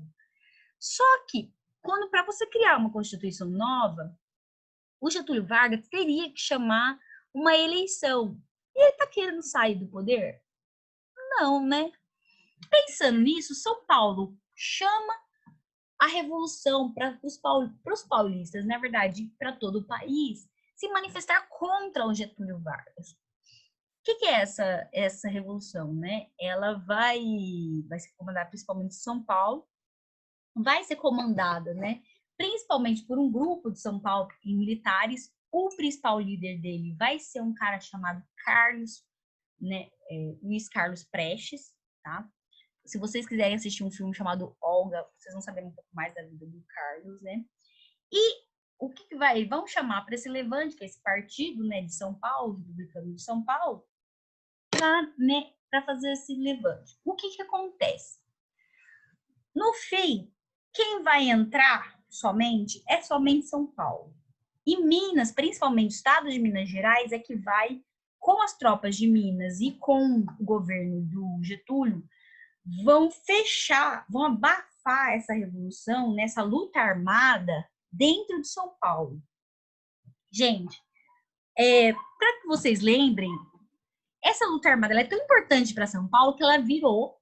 Só que, quando para você criar uma Constituição nova, o Getúlio Vargas teria que chamar uma eleição. E ele está querendo sair do poder? Não, né? Pensando nisso, São Paulo chama a revolução para os paulistas, na verdade, para todo o país, se manifestar contra o Getúlio Vargas. O que é essa revolução, né? Ela vai ser comandada principalmente em São Paulo, vai ser comandada, né? Principalmente por um grupo de São Paulo em militares. O principal líder dele vai ser um cara chamado Carlos, né? Luiz Carlos Prestes, tá? Se vocês quiserem assistir um filme chamado Olga, vocês vão saber um pouco mais da vida do Carlos, né? E o que vai? Vão chamar para esse levante, que é esse partido, né, de São Paulo, republicano de São Paulo, para fazer esse levante. O que acontece? No fim, quem vai entrar é somente São Paulo. E Minas, principalmente o estado de Minas Gerais, é que vai, com as tropas de Minas e com o governo do Getúlio, vão abafar essa revolução, nessa luta armada dentro de São Paulo. Gente, para que vocês lembrem, essa luta armada é tão importante para São Paulo que ela virou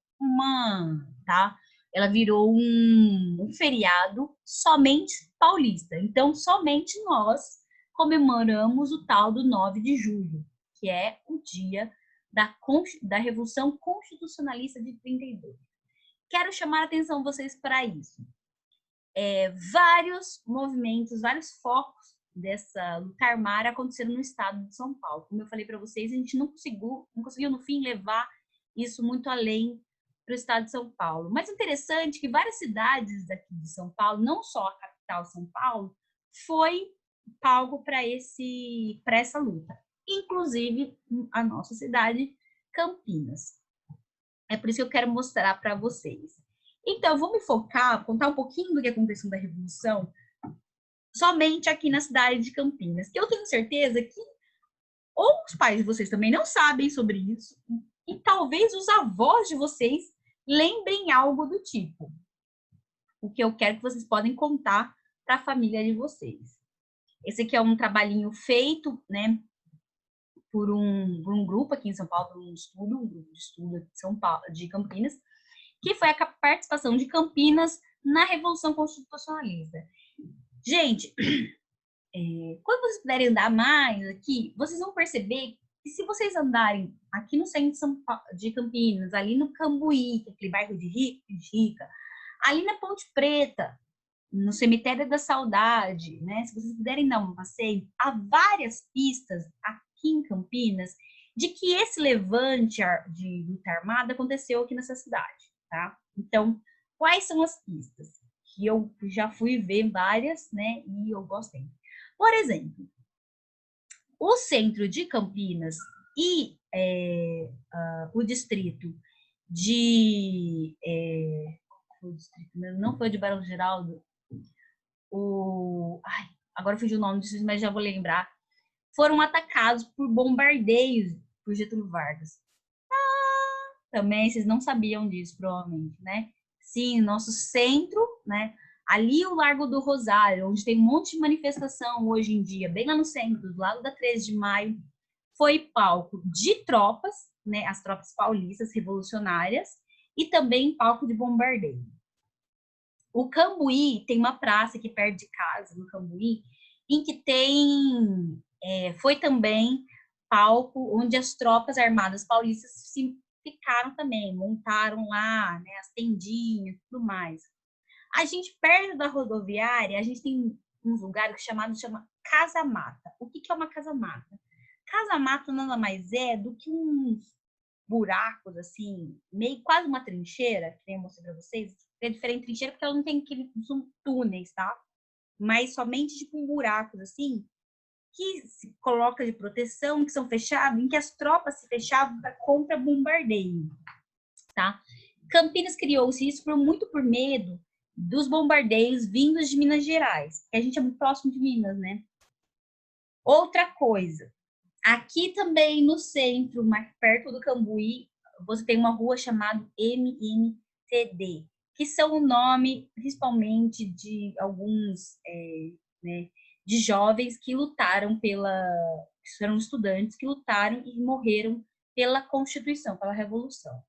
ela virou um feriado somente paulista. Então, somente nós comemoramos o tal do 9 de julho, que é o dia da Revolução Constitucionalista de 32. Quero chamar a atenção de vocês para isso. Vários movimentos, vários focos dessa luta armada aconteceram no estado de São Paulo. Como eu falei para vocês, a gente não conseguiu no fim levar isso muito além para o estado de São Paulo. Mas interessante que várias cidades daqui de São Paulo, não só a capital São Paulo, foi palco para essa luta. Inclusive a nossa cidade, Campinas. É por isso que eu quero mostrar para vocês. Então, eu vou me focar, contar um pouquinho do que aconteceu da Revolução, somente aqui na cidade de Campinas. Que eu tenho certeza que ou os pais de vocês também não sabem sobre isso, e talvez os avós de vocês lembrem algo do tipo. O que eu quero que vocês podem contar para a família de vocês. Esse aqui é um trabalhinho feito, né, por um grupo aqui em São Paulo, um grupo de estudo de São Paulo, de Campinas, que foi a participação de Campinas na Revolução Constitucionalista. Gente, quando vocês puderem andar mais aqui, vocês vão perceber que se vocês andarem aqui no centro de Campinas, ali no Cambuí, aquele bairro de Rica, ali na Ponte Preta, no Cemitério da Saudade, né? Se vocês puderem dar um passeio, há várias pistas aqui em Campinas de que esse levante de luta armada aconteceu aqui nessa cidade, tá? Então, quais são as pistas? Que eu já fui ver várias, né? E eu gostei. Por exemplo, o centro de Campinas e o distrito de... não foi de Barão Geraldo, agora fugiu o nome disso, mas já vou lembrar, foram atacados por bombardeios por Getúlio Vargas. Também vocês não sabiam disso, provavelmente, né? Sim, nosso centro, né? Ali o Largo do Rosário, onde tem um monte de manifestação hoje em dia, bem lá no centro, do lado da 13 de maio, foi palco de tropas, né? As tropas paulistas revolucionárias, e também palco de bombardeio. O Cambuí tem uma praça aqui perto de casa, no Cambuí, em que foi também palco onde as tropas armadas paulistas ficaram também, montaram lá, né, as tendinhas e tudo mais. A gente, perto da rodoviária, a gente tem uns lugares que chama Casa Mata. O que é uma Casa Mata? Casa Mata nada mais é do que uns buracos, assim, meio quase uma trincheira, que eu mostrei para vocês. É diferente de trincheira porque ela não tem aqueles túneis, tá? Mas somente tipo buracos, assim, que se coloca de proteção, que são fechados, em que as tropas se fechavam para contra-bombardeio, tá? Campinas criou-se isso muito por medo dos bombardeios vindos de Minas Gerais, que a gente é muito próximo de Minas, né? Outra coisa, aqui também no centro, mais perto do Cambuí, você tem uma rua chamada MMTD, que são o nome, principalmente, de alguns né, de jovens que lutaram eram estudantes que lutaram e morreram pela Constituição, pela Revolução.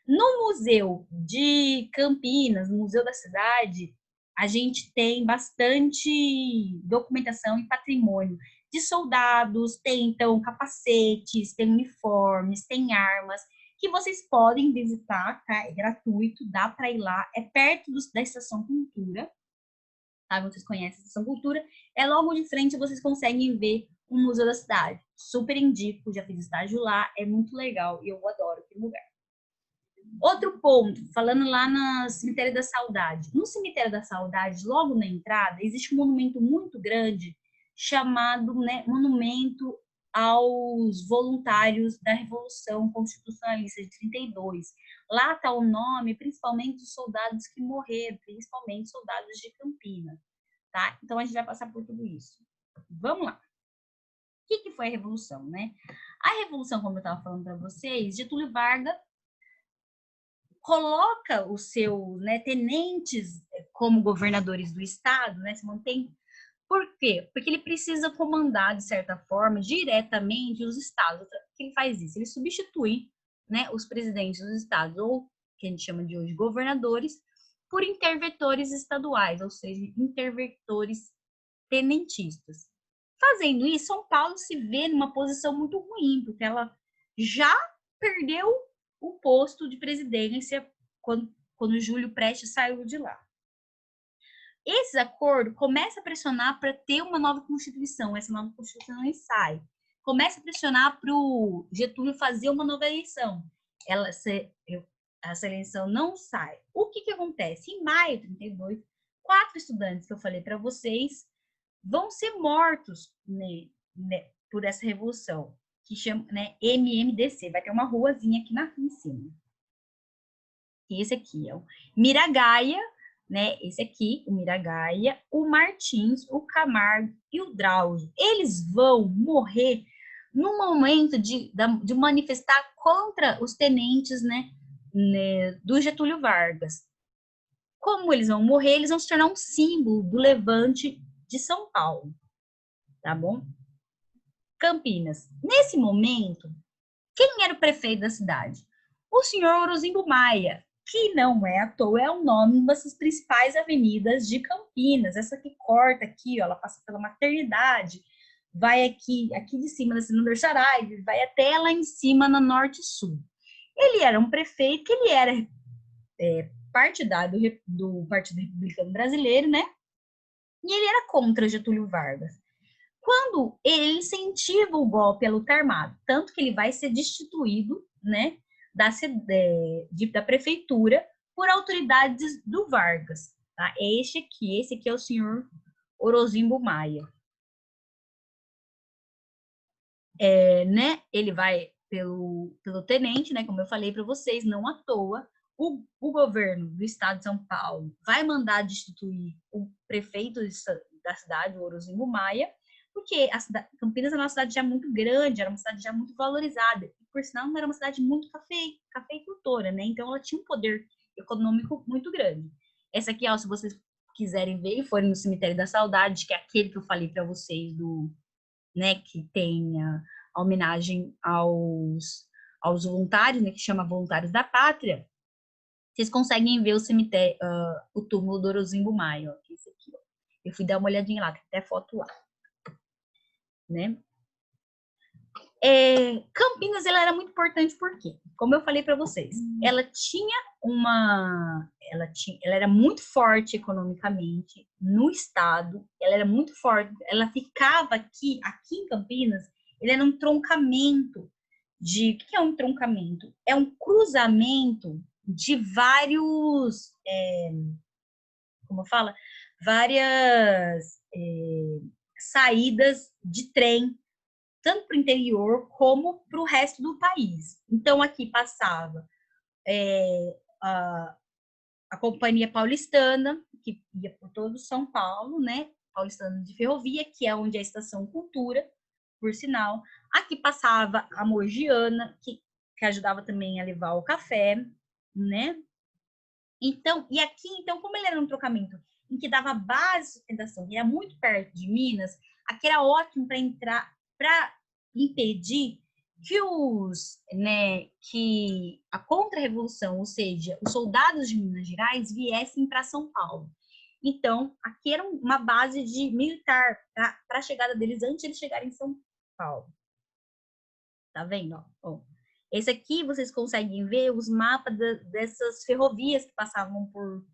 No Museu de Campinas, no Museu da Cidade, a gente tem bastante documentação e patrimônio de soldados, tem então capacetes, tem uniformes, tem armas, que vocês podem visitar, tá? É gratuito, dá para ir lá, é perto da Estação Cultura, tá? Vocês conhecem a Estação Cultura, é logo de frente, vocês conseguem ver o Museu da Cidade. Super indico, já fiz estágio lá, é muito legal e eu adoro aquele lugar. Outro ponto, falando lá no Cemitério da Saudade. No Cemitério da Saudade, logo na entrada, existe um monumento muito grande chamado, né, Monumento aos Voluntários da Revolução Constitucionalista de 32. Lá está o nome, principalmente, dos soldados que morreram, principalmente soldados de Campinas, tá? Então, a gente vai passar por tudo isso. Vamos lá. O que foi a Revolução, né? A Revolução, como eu estava falando para vocês, Getúlio Vargas coloca os seus, né, tenentes como governadores do estado, né, se mantém. Por quê? Porque ele precisa comandar, de certa forma, diretamente os estados. Que ele faz isso? Ele substitui, né, os presidentes dos estados, ou que a gente chama de hoje governadores, por interventores estaduais, ou seja, interventores tenentistas. Fazendo isso, São Paulo se vê numa posição muito ruim, porque ela já perdeu o posto de presidência quando Júlio Prestes saiu de lá. Esse acordo começa a pressionar para ter uma nova Constituição. Essa nova Constituição não sai. Começa a pressionar para o Getúlio fazer uma nova eleição. Essa eleição não sai. O que acontece? Em maio de 32, 4 estudantes que eu falei para vocês vão ser mortos, né, por essa revolução, que chama, né, MMDC. Vai ter uma ruazinha aqui em cima. E esse aqui é o Miragaia, né? Esse aqui, o Miragaia, o Martins, o Camargo e o Drauzio. Eles vão morrer no momento de manifestar contra os tenentes, né, do Getúlio Vargas. Como eles vão morrer, eles vão se tornar um símbolo do levante de São Paulo, tá bom? Campinas. Nesse momento, quem era o prefeito da cidade? O senhor Orozimbo Maia, que não é à toa, é o nome das principais avenidas de Campinas. Essa que corta aqui, ó, ela passa pela Maternidade, vai aqui de cima da Senador Saraiva, vai até lá em cima na Norte e Sul. Ele era um prefeito, que ele era partidário do Partido Republicano Brasileiro, né? E ele era contra Getúlio Vargas. Quando ele incentiva o golpe à luta armada, tanto que ele vai ser destituído, né, da prefeitura por autoridades do Vargas. Tá? Esse aqui é o senhor Orozimbo Maia. Né, ele vai pelo tenente, né, como eu falei para vocês, não à toa, o governo do estado de São Paulo vai mandar destituir o prefeito da cidade, o Orozimbo Maia, porque Campinas era uma cidade já muito grande, era uma cidade já muito valorizada, e por sinal não era uma cidade muito cafeicultora, né? Então ela tinha um poder econômico muito grande. Essa aqui, ó, se vocês quiserem ver e forem no Cemitério da Saudade, que é aquele que eu falei para vocês né, que tem a homenagem aos voluntários, né, que chama Voluntários da Pátria, vocês conseguem ver o cemitério, o túmulo do Orozimbo Maia, ó, esse aqui, ó. Eu fui dar uma olhadinha lá, tem até foto lá, né? Campinas, ela era muito importante porque, como eu falei para vocês, ela era muito forte economicamente no estado, ela era muito forte, ela ficava aqui em Campinas, ele era um troncamento o que é um troncamento? É um cruzamento de vários, como fala? Várias saídas de trem, tanto para o interior como para o resto do país. Então, aqui passava a Companhia Paulistana, que ia por todo São Paulo, né? Paulistana de Ferrovia, que é onde é a Estação Cultura, por sinal. Aqui passava a Mogiana, que ajudava também a levar o café, né? Então, e aqui, então, como ele era um trocamento em que dava base de sustentação, e era muito perto de Minas, aqui era ótimo para entrar, para impedir que a contra-revolução, ou seja, os soldados de Minas Gerais viessem para São Paulo. Então, aqui era uma base de militar para a chegada deles antes de eles chegarem em São Paulo. Tá vendo? Ó, esse aqui vocês conseguem ver os mapas dessas ferrovias que passavam por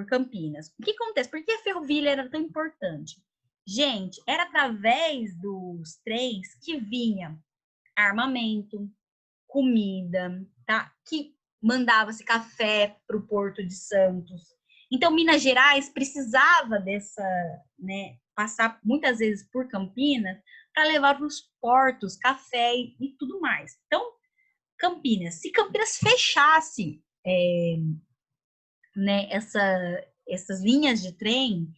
Campinas. O que acontece? Por que a ferrovia era tão importante? Gente, era através dos trens que vinha armamento, comida, tá? Que mandava-se café para o Porto de Santos. Então, Minas Gerais precisava dessa, né, passar muitas vezes por Campinas para levar para os portos café e tudo mais. Então, Campinas, se Campinas fechasse, né, essas linhas de trem,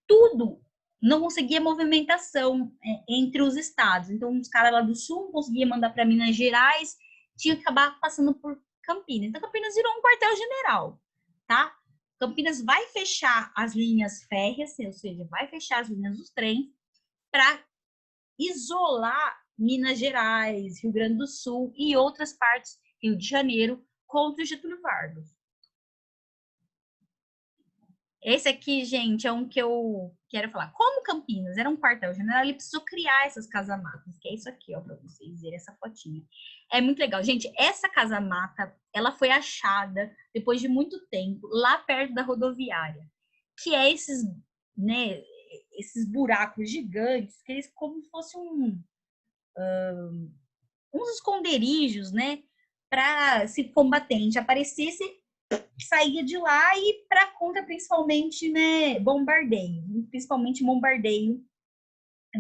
tudo não conseguia movimentação entre os estados. Então, os caras lá do sul não conseguiam mandar para Minas Gerais, tinha que acabar passando por Campinas. Então, Campinas virou um quartel-general, tá? Campinas vai fechar as linhas férreas, ou seja, vai fechar as linhas dos trens para isolar Minas Gerais, Rio Grande do Sul e outras partes, Rio de Janeiro, contra o Getúlio Vargas. Esse aqui, gente, é um que eu quero falar. Como Campinas era um quartel-general, ele precisou criar essas casamatas, que é isso aqui, ó, para vocês verem essa fotinha. É muito legal. Gente, essa casamata, ela foi achada depois de muito tempo, lá perto da rodoviária, que é esses, né, esses buracos gigantes, que eles como se fosse uns esconderijos, né, para se combatente aparecesse, saía de lá e para contra principalmente, né, bombardeio, principalmente bombardeio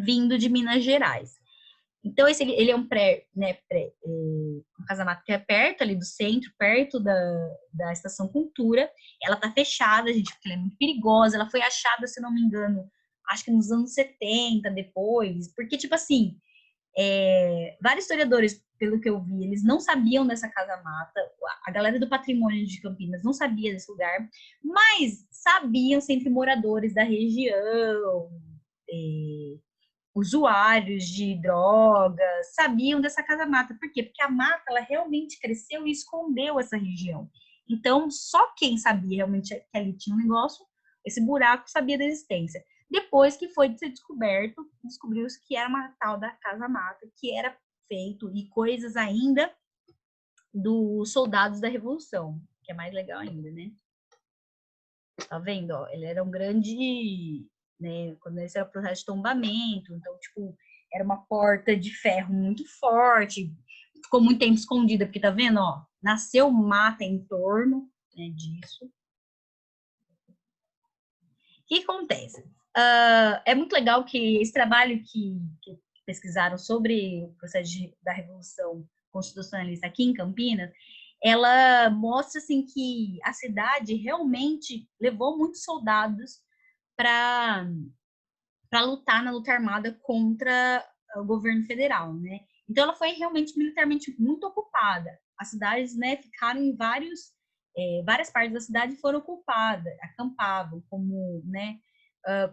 vindo de Minas Gerais. Então esse ele é um um casamato que é perto ali do centro, perto da Estação Cultura. Ela tá fechada, gente, porque ela é muito perigosa. Ela foi achada, se não me engano, acho que nos anos 70 depois, porque tipo assim, vários historiadores, pelo que eu vi, eles não sabiam dessa casa-mata, a galera do patrimônio de Campinas não sabia desse lugar, mas sabiam sempre moradores da região, usuários de drogas, sabiam dessa casa-mata. Por quê? Porque a mata, ela realmente cresceu e escondeu essa região. Então, só quem sabia realmente que ali tinha um negócio, esse buraco, sabia da existência. Depois que foi ser descoberto, descobriu-se que era uma tal da casa-mata, que era feito, e coisas ainda dos soldados da Revolução, que é mais legal ainda, né? Tá vendo? Ó, ele era um grande, né? Quando esse era o processo de tombamento, então, tipo, era uma porta de ferro muito forte, ficou muito tempo escondida, porque tá vendo, ó, nasceu mata em torno, né, disso. O que acontece? É muito legal que esse trabalho que pesquisaram sobre o processo da Revolução Constitucionalista aqui em Campinas, ela mostra assim que a cidade realmente levou muitos soldados para lutar na luta armada contra o governo federal, né? Então ela foi realmente militarmente muito ocupada. As cidades, né, ficaram em várias partes da cidade foram ocupadas, acampavam, como, né,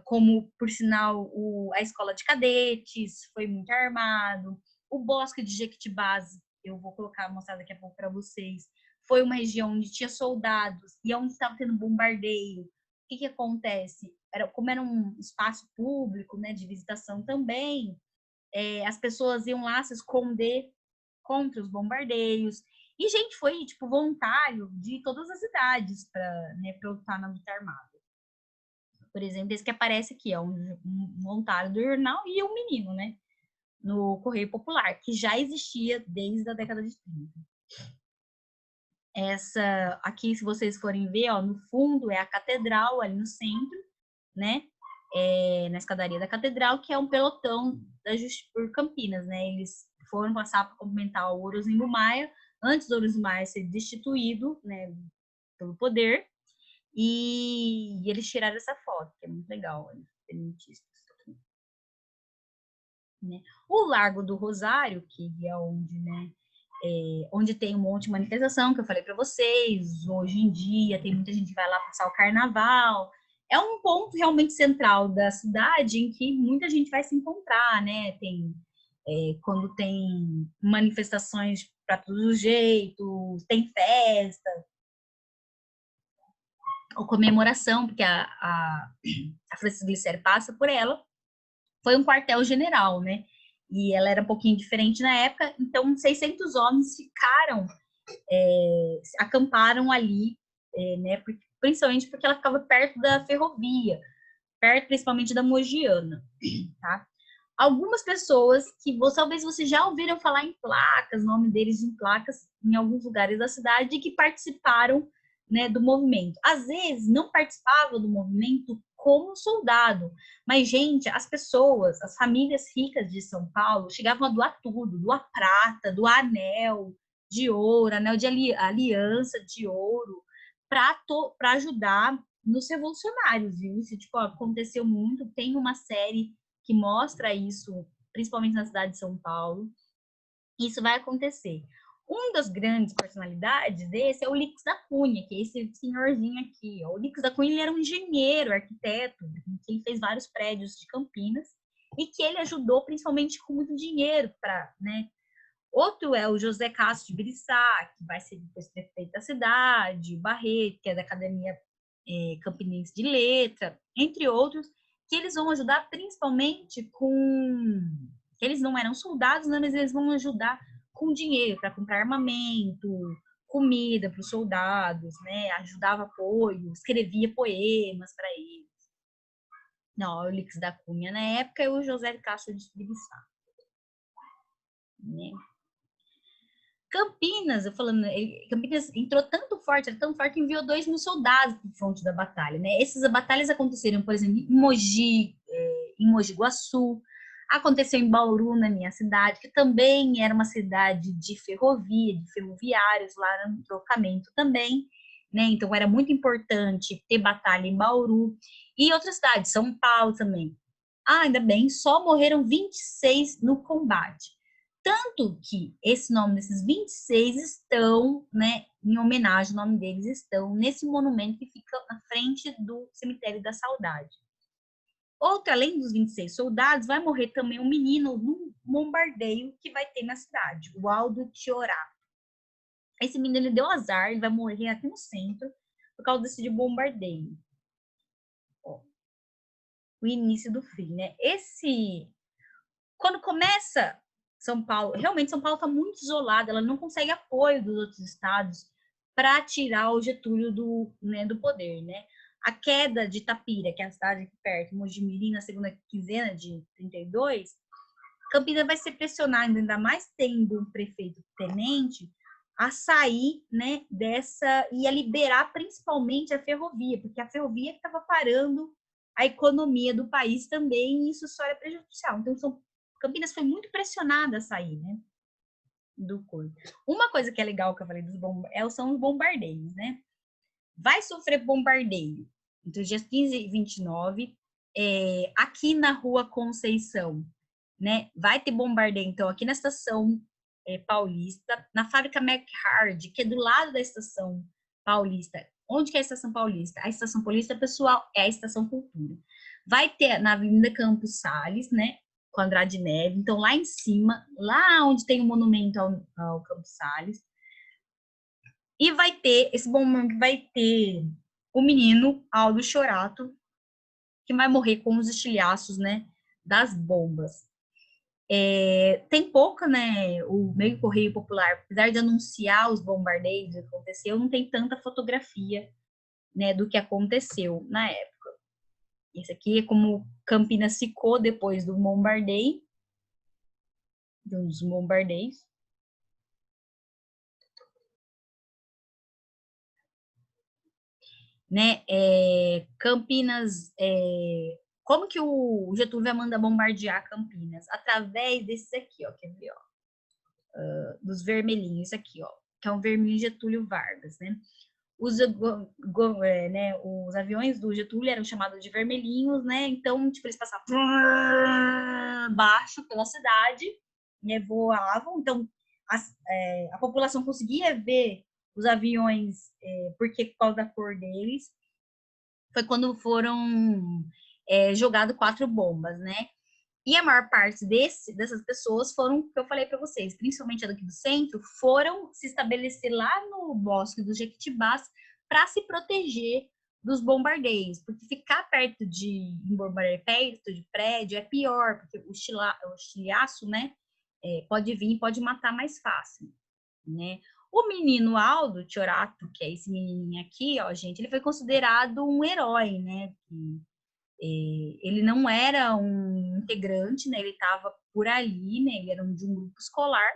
como por sinal a escola de cadetes foi muito armado, o bosque de Jequitibás, eu vou mostrar daqui a pouco para vocês, foi uma região onde tinha soldados e onde estava tendo bombardeio. O que acontece? Como era um espaço público, né, de visitação também, as pessoas iam lá se esconder contra os bombardeios. E gente foi, tipo, voluntário de todas as idades para, né, pra lutar na luta armada. Por exemplo, esse que aparece aqui, é um voluntário do jornal e um menino, né, no Correio Popular, que já existia desde a década de 30. Essa aqui, se vocês forem ver, ó, no fundo é a catedral ali no centro, né, na escadaria da catedral, que é um pelotão da Justiça por Campinas, né? Eles foram passar para cumprimentar o Orozimbo Maia, antes do Orozimbo Maia ser destituído, né, pelo poder, e eles tiraram essa foto, que é muito legal, né? O Largo do Rosário, que é onde, né, onde tem um monte de manifestação, que eu falei para vocês, hoje em dia tem muita gente que vai lá passar o carnaval, é um ponto realmente central da cidade em que muita gente vai se encontrar, né? Quando tem manifestações para todos os jeitos, tem festa, ou comemoração, porque a Francisco Glicério passa por ela, foi um quartel-general, né? E ela era um pouquinho diferente na época, então 600 homens ficaram, acamparam ali, né? Principalmente porque ela ficava perto da ferrovia, perto principalmente da Mogiana, tá? algumas pessoas que talvez vocês já ouviram falar em placas, nome deles em placas em alguns lugares da cidade que participaram, né, do movimento. Às vezes não participavam do movimento como soldado, mas gente, as pessoas, as famílias ricas de São Paulo chegavam a doar tudo, doar prata, doar anel de ouro, anel de aliança de ouro, para ajudar nos revolucionários, viu? Isso tipo, aconteceu muito. Tem uma série que mostra isso, principalmente na cidade de São Paulo. Isso vai acontecer. Um das grandes personalidades desse é o Lix da Cunha, que é esse senhorzinho aqui. Ó. O Lix da Cunha ele era um engenheiro, arquiteto, que ele fez vários prédios de Campinas e que ele ajudou principalmente com muito dinheiro para, né? Outro é o José Castro de Birissá, que vai ser depois prefeito da cidade, o Barreto, que é da Academia Campinense de Letra, entre outros, que eles vão ajudar principalmente com... Eles não eram soldados, né, mas eles vão ajudar com dinheiro para comprar armamento, comida para os soldados, né? Ajudava apoio, escrevia poemas para eles. Não, o Lix da Cunha na época e o José Castro de Birissá. Né? Campinas, eu falando, Campinas entrou tanto forte, era tão forte que enviou 2.000 soldados para o fronte da batalha, né? Essas batalhas aconteceram, por exemplo, em Mogi Guaçu, aconteceu em Bauru, na minha cidade, que também era uma cidade de ferrovia, de ferroviários, lá era um trocamento também, né? Então era muito importante ter batalha em Bauru e outras cidades, São Paulo também. Ah, ainda bem, só morreram 26 no combate. Tanto que esse nome desses 26 estão, né, em homenagem, o nome deles estão nesse monumento que fica na frente do Cemitério da Saudade. Outro, além dos 26 soldados, vai morrer também um menino num bombardeio que vai ter na cidade, o Aldo Tiorá. Esse menino ele deu azar, ele vai morrer aqui no centro por causa desse bombardeio. Ó, o início do fim, né? Quando começa São Paulo, realmente São Paulo está muito isolada, ela não consegue apoio dos outros estados para tirar o Getúlio do poder, né? A queda de Itapira, que é a cidade aqui perto, Mojimirim, na segunda quinzena de 32, Campinas vai ser pressionada, ainda mais tendo um prefeito tenente, a sair, né, dessa e a liberar principalmente a ferrovia, porque a ferrovia estava parando a economia do país também, e isso só era prejudicial. Então, Campinas foi muito pressionada a sair, né, do corpo. Uma coisa que é legal que eu falei são os bombardeios, né? Vai sofrer bombardeio entre os dias 15 e 29, aqui na Rua Conceição, né? Vai ter bombardeio, então, aqui na estação Paulista, na fábrica McHard, que é do lado da estação Paulista. Onde que é a estação Paulista? A estação Paulista, pessoal, é a estação Cultura. Vai ter na Avenida Campos Sales, né? Com Andrade Neve. Então, lá em cima, lá onde tem o monumento ao Campos Sales. E vai ter, esse momento vai ter o menino Aldo Chorato, que vai morrer com os estilhaços, né? Das bombas. Tem pouca, né? O meio Correio Popular, apesar de anunciar os bombardeios que aconteceu, não tem tanta fotografia, né, do que aconteceu na época. Isso aqui é como Campinas ficou depois do bombardeio, dos bombardeios. Né? Campinas, como que o Getúlio vai mandar bombardear Campinas? Através desses aqui, ó, quer ver, ó, dos vermelhinhos, isso aqui, ó, que é um vermelho Getúlio Vargas, né? Os aviões do Getúlio eram chamados de vermelhinhos, né? Então, tipo, eles passavam baixo pela cidade, né? Voavam, então a população conseguia ver os aviões, porque por causa da cor deles. Foi quando foram jogadas 4 bombas, né? E a maior parte dessas pessoas foram, que eu falei para vocês, principalmente daqui do centro, foram se estabelecer lá no Bosque dos Jequitibás para se proteger dos bombardeios, porque ficar perto de bombardeio, perto de prédio é pior, porque o estilhaço, né, pode vir e pode matar mais fácil, né? O menino Aldo Tiorato, que é esse menininho aqui, ó, gente, ele foi considerado um herói, né? Ele não era um integrante, né? Ele estava por ali, né? Ele era de um grupo escolar,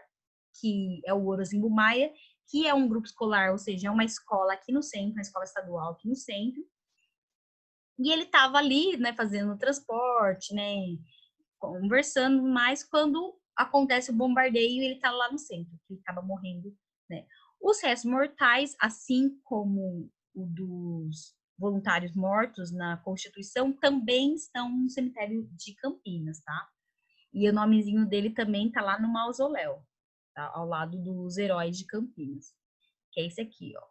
que é o Orozimbo Maia, que é um grupo escolar, ou seja, é uma escola aqui no centro, uma escola estadual aqui no centro. E ele estava ali, né, fazendo transporte, né, conversando, mas quando acontece o bombardeio, ele está lá no centro, que ele acaba morrendo, né. Os restos mortais, assim como o dos voluntários mortos na Constituição, também estão no cemitério de Campinas, tá? E o nomezinho dele também tá lá no mausoléu, tá? Ao lado dos heróis de Campinas, que é esse aqui, ó.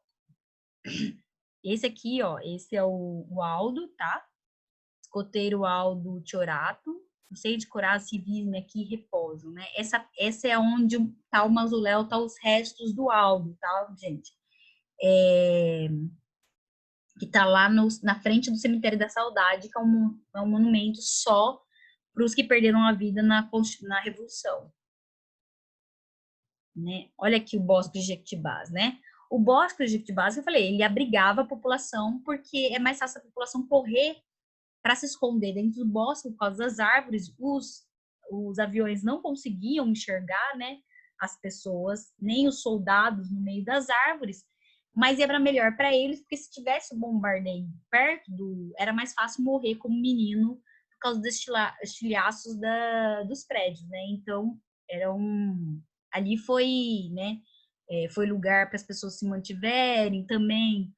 Esse aqui, ó, esse é o Aldo, tá? Escoteiro Aldo Tiorato, não sei decorar civis, né, que repousam, né? Essa é onde tá o mausoléu, tá os restos do Aldo, tá, gente? Que tá lá na frente do Cemitério da Saudade, que é um monumento só para os que perderam a vida na Revolução, né? Olha aqui o Bosque de Jequitibás, né? O Bosque de Jequitibás, que eu falei, ele abrigava a população porque é mais fácil a população correr para se esconder dentro do bosque por causa das árvores. Os aviões não conseguiam enxergar, né, as pessoas, nem os soldados no meio das árvores, mas era melhor para eles, porque se tivesse o bombardeio perto era mais fácil morrer como menino por causa dos estilhaços dos prédios, né? Então, ali foi, né, foi lugar para as pessoas se mantiverem também,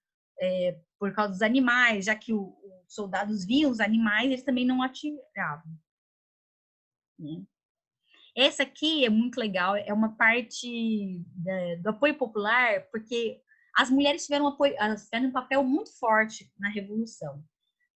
por causa dos animais, já que os soldados viam os animais, eles também não atiravam, né? Essa aqui é muito legal, é uma parte do apoio popular, porque as mulheres tiveram um papel muito forte na Revolução,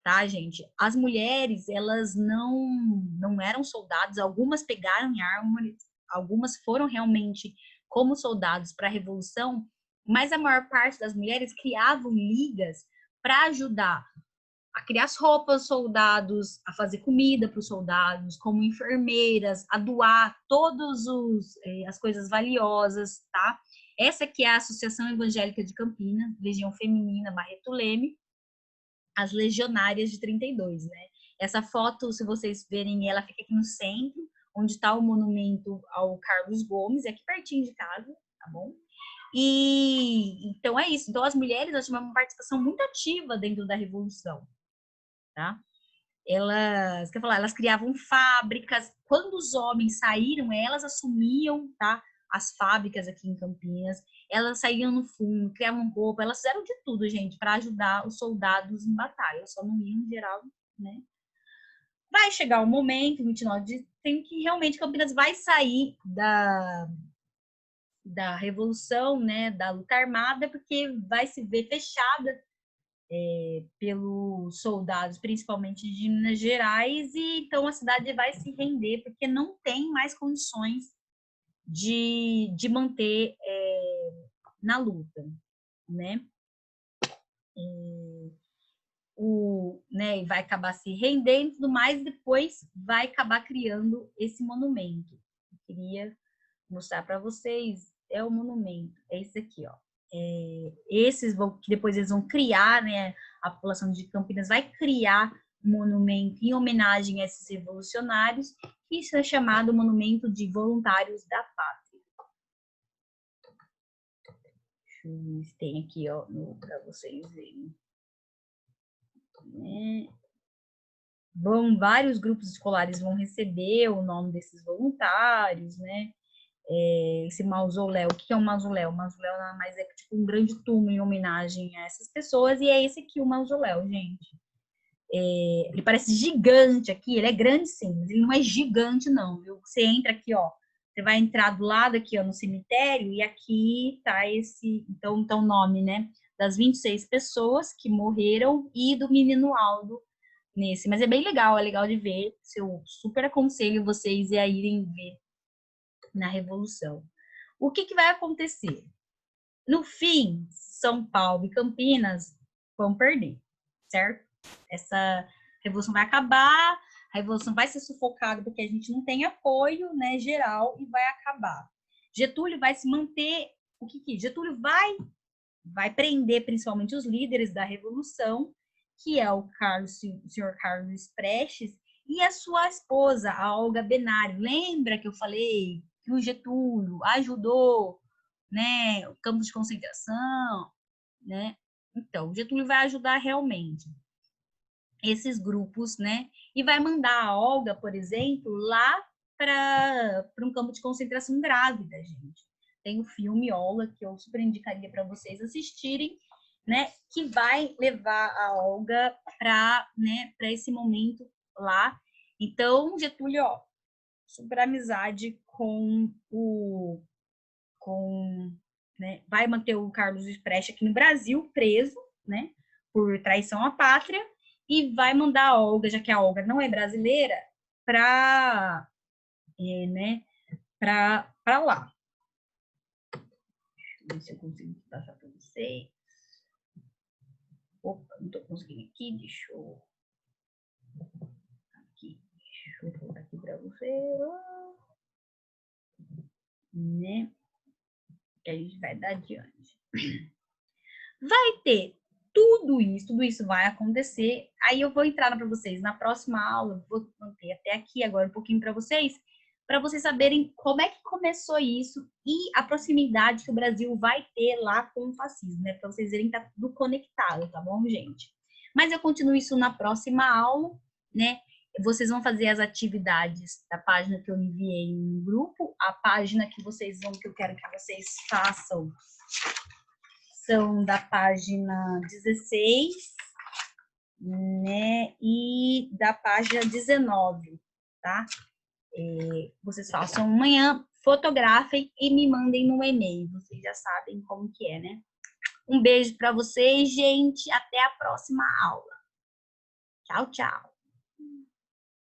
tá, gente? As mulheres, elas não eram soldados, algumas pegaram em armas, algumas foram realmente como soldados para a Revolução, mas a maior parte das mulheres criavam ligas para ajudar a criar as roupas dos soldados, a fazer comida para os soldados, como enfermeiras, a doar todas as coisas valiosas, tá? Essa aqui é a Associação Evangélica de Campinas, Legião Feminina Barreto Leme, as Legionárias de 32, né? Essa foto, se vocês verem, ela fica aqui no centro, onde está o monumento ao Carlos Gomes, é aqui pertinho de casa, tá bom? E então é isso. Então as mulheres tiveram uma participação muito ativa dentro da Revolução, tá? Elas criavam fábricas. Quando os homens saíram, elas assumiam, tá? As fábricas aqui em Campinas. Elas saíam no fundo, criavam roupa, elas fizeram de tudo, gente, para ajudar os soldados em batalha. Só não iam em geral, né? Vai chegar o momento, 29 de tem que realmente Campinas vai sair da revolução, né, da luta armada, porque vai se ver fechada pelos soldados, principalmente de Minas Gerais, e então a cidade vai se render, porque não tem mais condições de manter na luta, né? Né, vai acabar se rendendo e tudo mais, depois vai acabar criando esse monumento. Eu queria mostrar para vocês, é o monumento, é esse aqui, ó. Esses que depois eles vão criar, né, a população de Campinas vai criar um monumento em homenagem a esses revolucionários, que isso é chamado Monumento de Voluntários da Pátria. Deixa eu ver se tem aqui, ó, para vocês verem. Vários grupos escolares vão receber o nome desses voluntários, né? Esse mausoléu, o que é um mausoléu? O mausoléu nada mais é tipo um grande túmulo em homenagem a essas pessoas, e é esse aqui o mausoléu, gente. Ele parece gigante aqui, ele é grande sim, mas ele não é gigante não, viu? Você entra aqui, ó, você vai entrar do lado aqui, ó, no cemitério, e aqui tá então o nome, né, das 26 pessoas que morreram e do menino Aldo nesse, mas é bem legal, é legal de ver, eu super aconselho vocês a irem ver na Revolução. O que vai acontecer? No fim, São Paulo e Campinas vão perder, certo? Essa revolução vai acabar, a revolução vai ser sufocada porque a gente não tem apoio, né, geral, e vai acabar. Getúlio vai se manter. O que? Getúlio vai prender principalmente os líderes da revolução, que é o senhor Carlos Prestes, e a sua esposa, a Olga Benário. Lembra que eu falei que o Getúlio ajudou, né, o campo de concentração, né? Então, o Getúlio vai ajudar realmente esses grupos, né? E vai mandar a Olga, por exemplo, lá para um campo de concentração grávida, gente. Tem o filme Olga, que eu super indicaria para vocês assistirem, né? Que vai levar a Olga para, né, para esse momento lá. Então, Getúlio, ó, super amizade né, vai manter o Carlos Prestes aqui no Brasil, preso, né, por traição à pátria, e vai mandar a Olga, já que a Olga não é brasileira, para né, para lá. Deixa eu ver se eu consigo passar para vocês. Opa, não estou conseguindo aqui, deixa eu colocar aqui para você, né? Que a gente vai dar adiante. Vai ter tudo isso vai acontecer. Aí eu vou entrar para vocês na próxima aula, vou manter até aqui agora um pouquinho para vocês saberem como é que começou isso e a proximidade que o Brasil vai ter lá com o fascismo, né? Para vocês verem que tá tudo conectado, tá bom, gente? Mas eu continuo isso na próxima aula, né? Vocês vão fazer as atividades da página que eu enviei no grupo, a página que eu quero que vocês façam são da página 16, né, e da página 19, tá? Vocês façam amanhã, fotografem e me mandem no e-mail. Vocês já sabem como que é, né? Um beijo para vocês, gente. Até a próxima aula. Tchau, tchau.